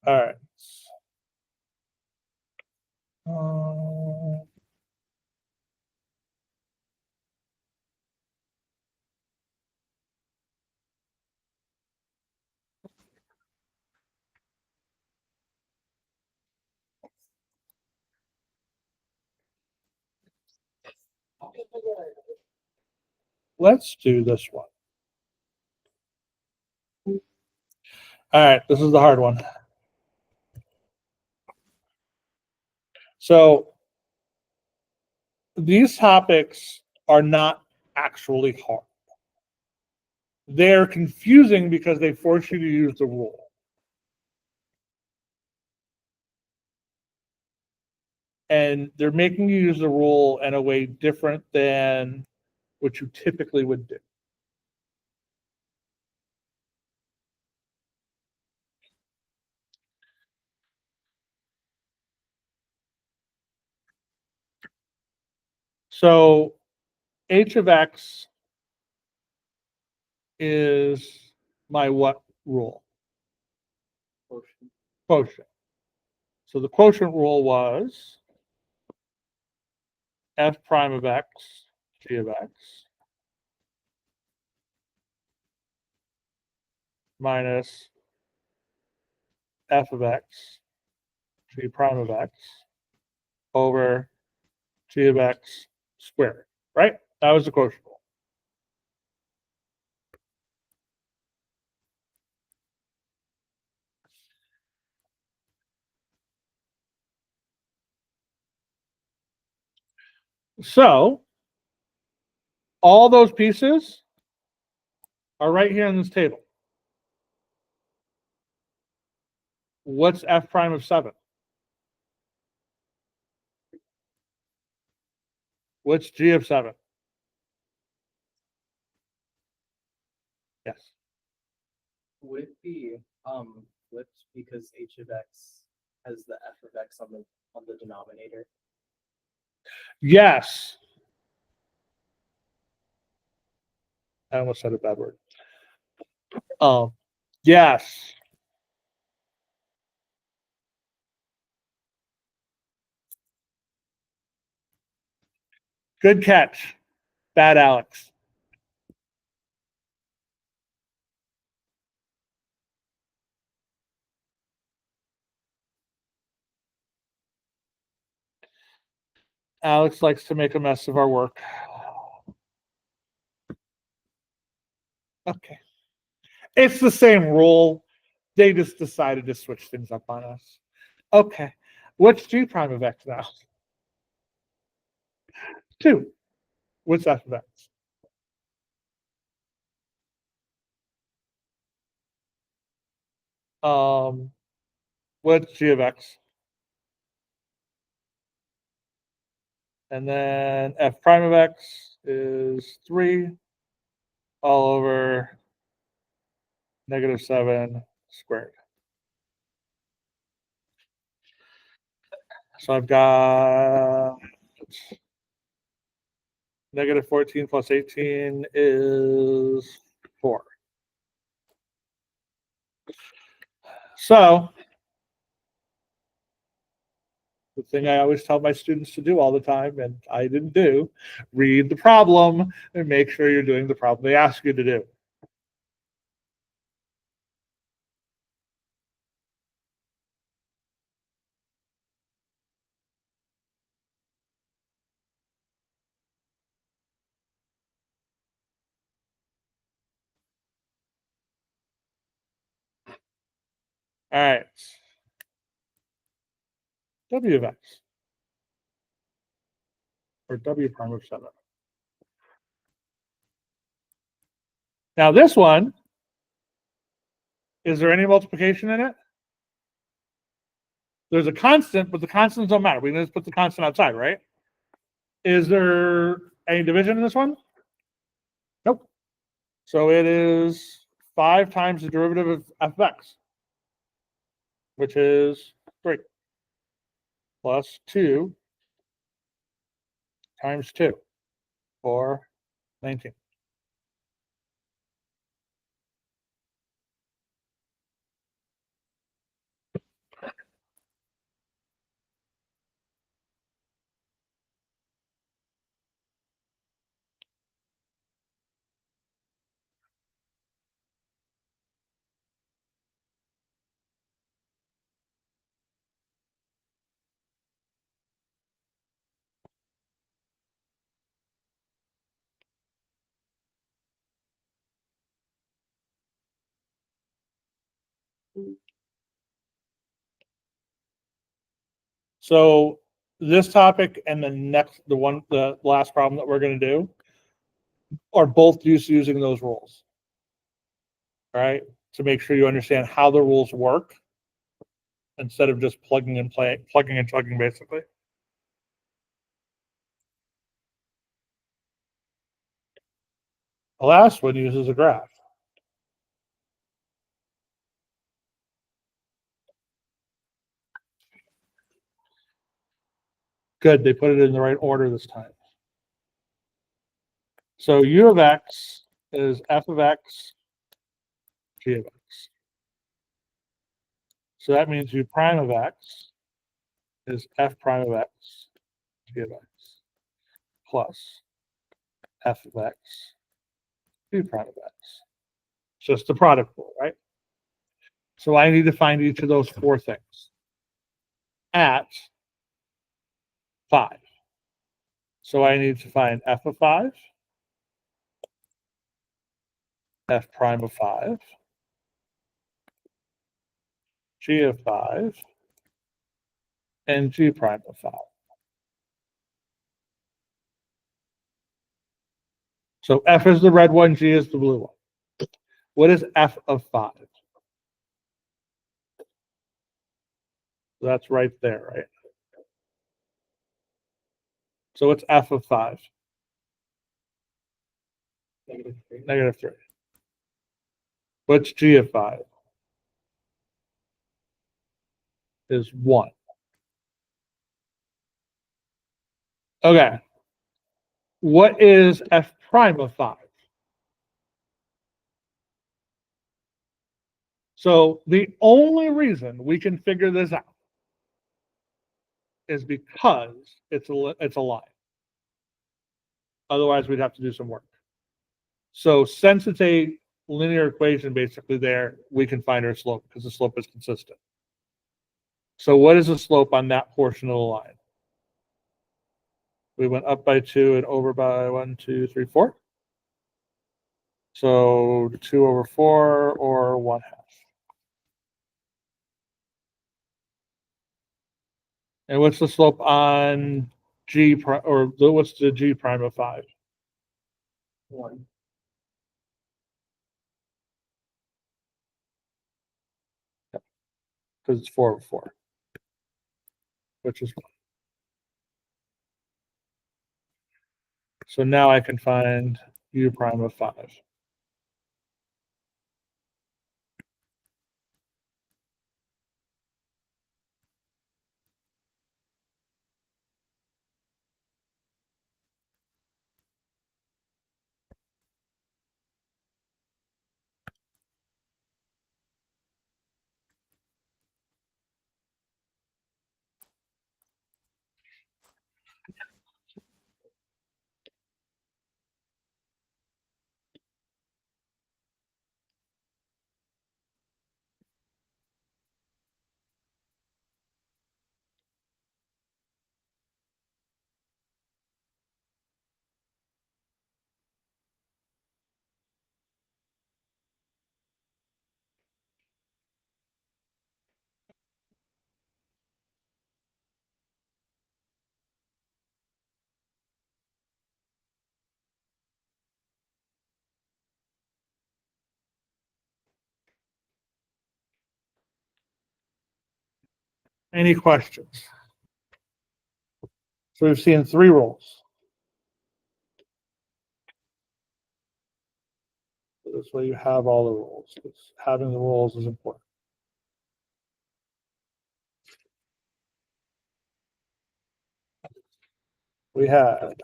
All right. Let's do this one. All right, this is the hard one. So these topics are not actually hard. They're confusing because they force you to use the rule. And they're making you use the rule in a way different than what you typically would do. So h of x is my what rule? Quotient. Quotient. So the quotient rule was f prime of x, g of x, minus f of x, g prime of x, over g of x squared, right? That was the quotient rule. So all those pieces are right here in this table. What's f prime of 7? What's g of 7? Yes. Would it be flipped because h of x has the f of x on the denominator? Yes. I almost said a bad word. Yes. Good catch. Bad Alex. Alex likes to make a mess of our work. Okay. It's the same rule. They just decided to switch things up on us. Okay. What's g prime of x now? 2. What's f of x? What's g of x? And then f prime of x is 3 all over -7 squared. So I've got -14 plus 18 is 4. So the thing I always tell my students to do all the time, and I didn't do, read the problem and make sure you're doing the problem they ask you to do. All right. W of x, or w prime of 7. Now this one, is there any multiplication in it? There's a constant, but the constants don't matter. We can just put the constant outside, right? Is there any division in this one? Nope. So it is 5 times the derivative of f of x, which is 3, plus 2 times 2, or 19. So this topic and the last problem that we're going to do are both using those rules. All right, to make sure you understand how the rules work instead of just plugging and chugging, basically. The last one uses a graph. Good, they put it in the right order this time. So u of x is f of x, g of x. So that means u prime of x is f prime of x, g of x, plus f of x, g prime of x. Just the product rule, right? So I need to find each of those 4 things at 5. So I need to find f of 5, f prime of 5, g of 5, and g prime of 5. So f is the red one, g is the blue one. What is f of 5? That's right there, right? So what's f of 5? -3. -3. What's g of 5? Is 1. Okay. What is f prime of 5? So the only reason we can figure this out is because it's a line. Otherwise, we'd have to do some work. So since it's a linear equation, basically there, we can find our slope because the slope is consistent. So what is the slope on that portion of the line? We went up by 2 and over by 1, 2, 3, 4. So 2 over 4 or 1/2. And what's the slope on g prime, or what's the g prime of 5? 1. Because it's 4 over 4, which is 1. So now I can find u prime of 5. Any questions? So we've seen 3 rules. So this way you have all the rules. Having the rules is important. We had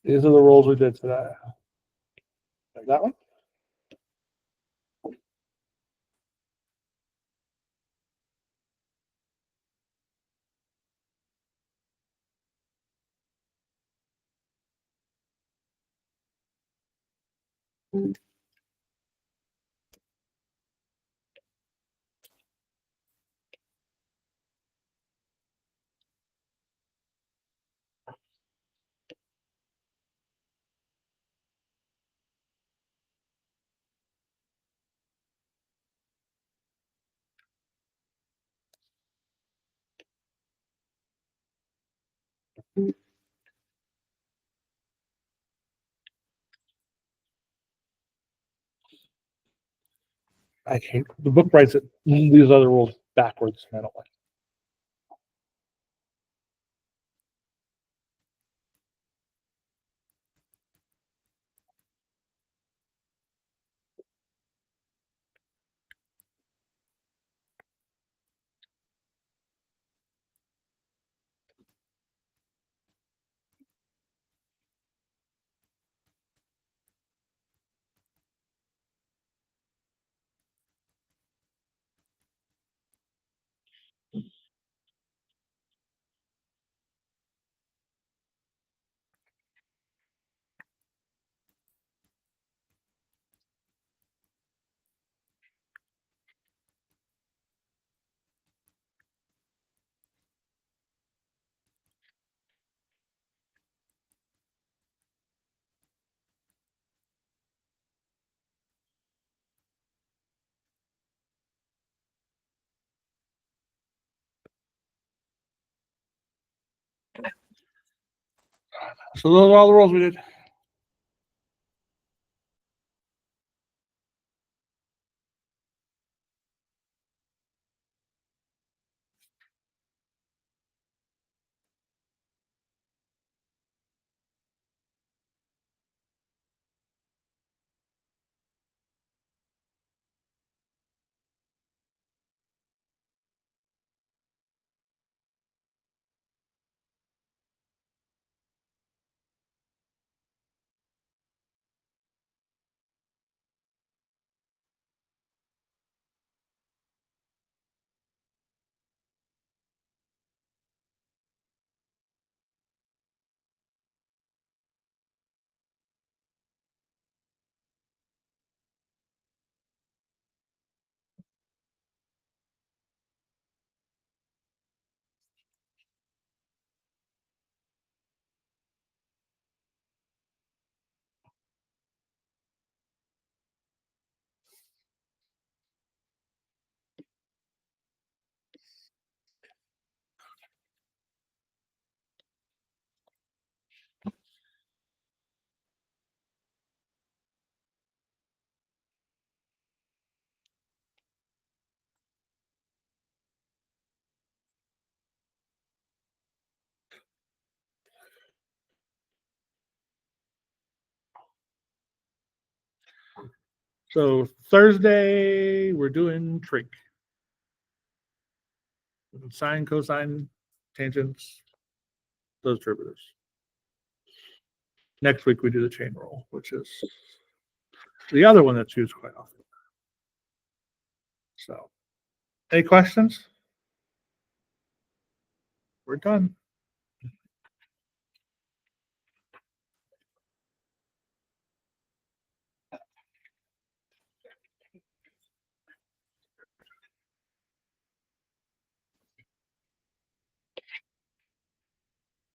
these are the rules we did today. Like that one? I hate the book writes it these other rules backwards. And I don't like it. So those are all the rules we did. So Thursday we're doing trig. Sine, cosine, tangents, those derivatives. Next week we do the chain rule, which is the other one that's used quite often. So, any questions? We're done.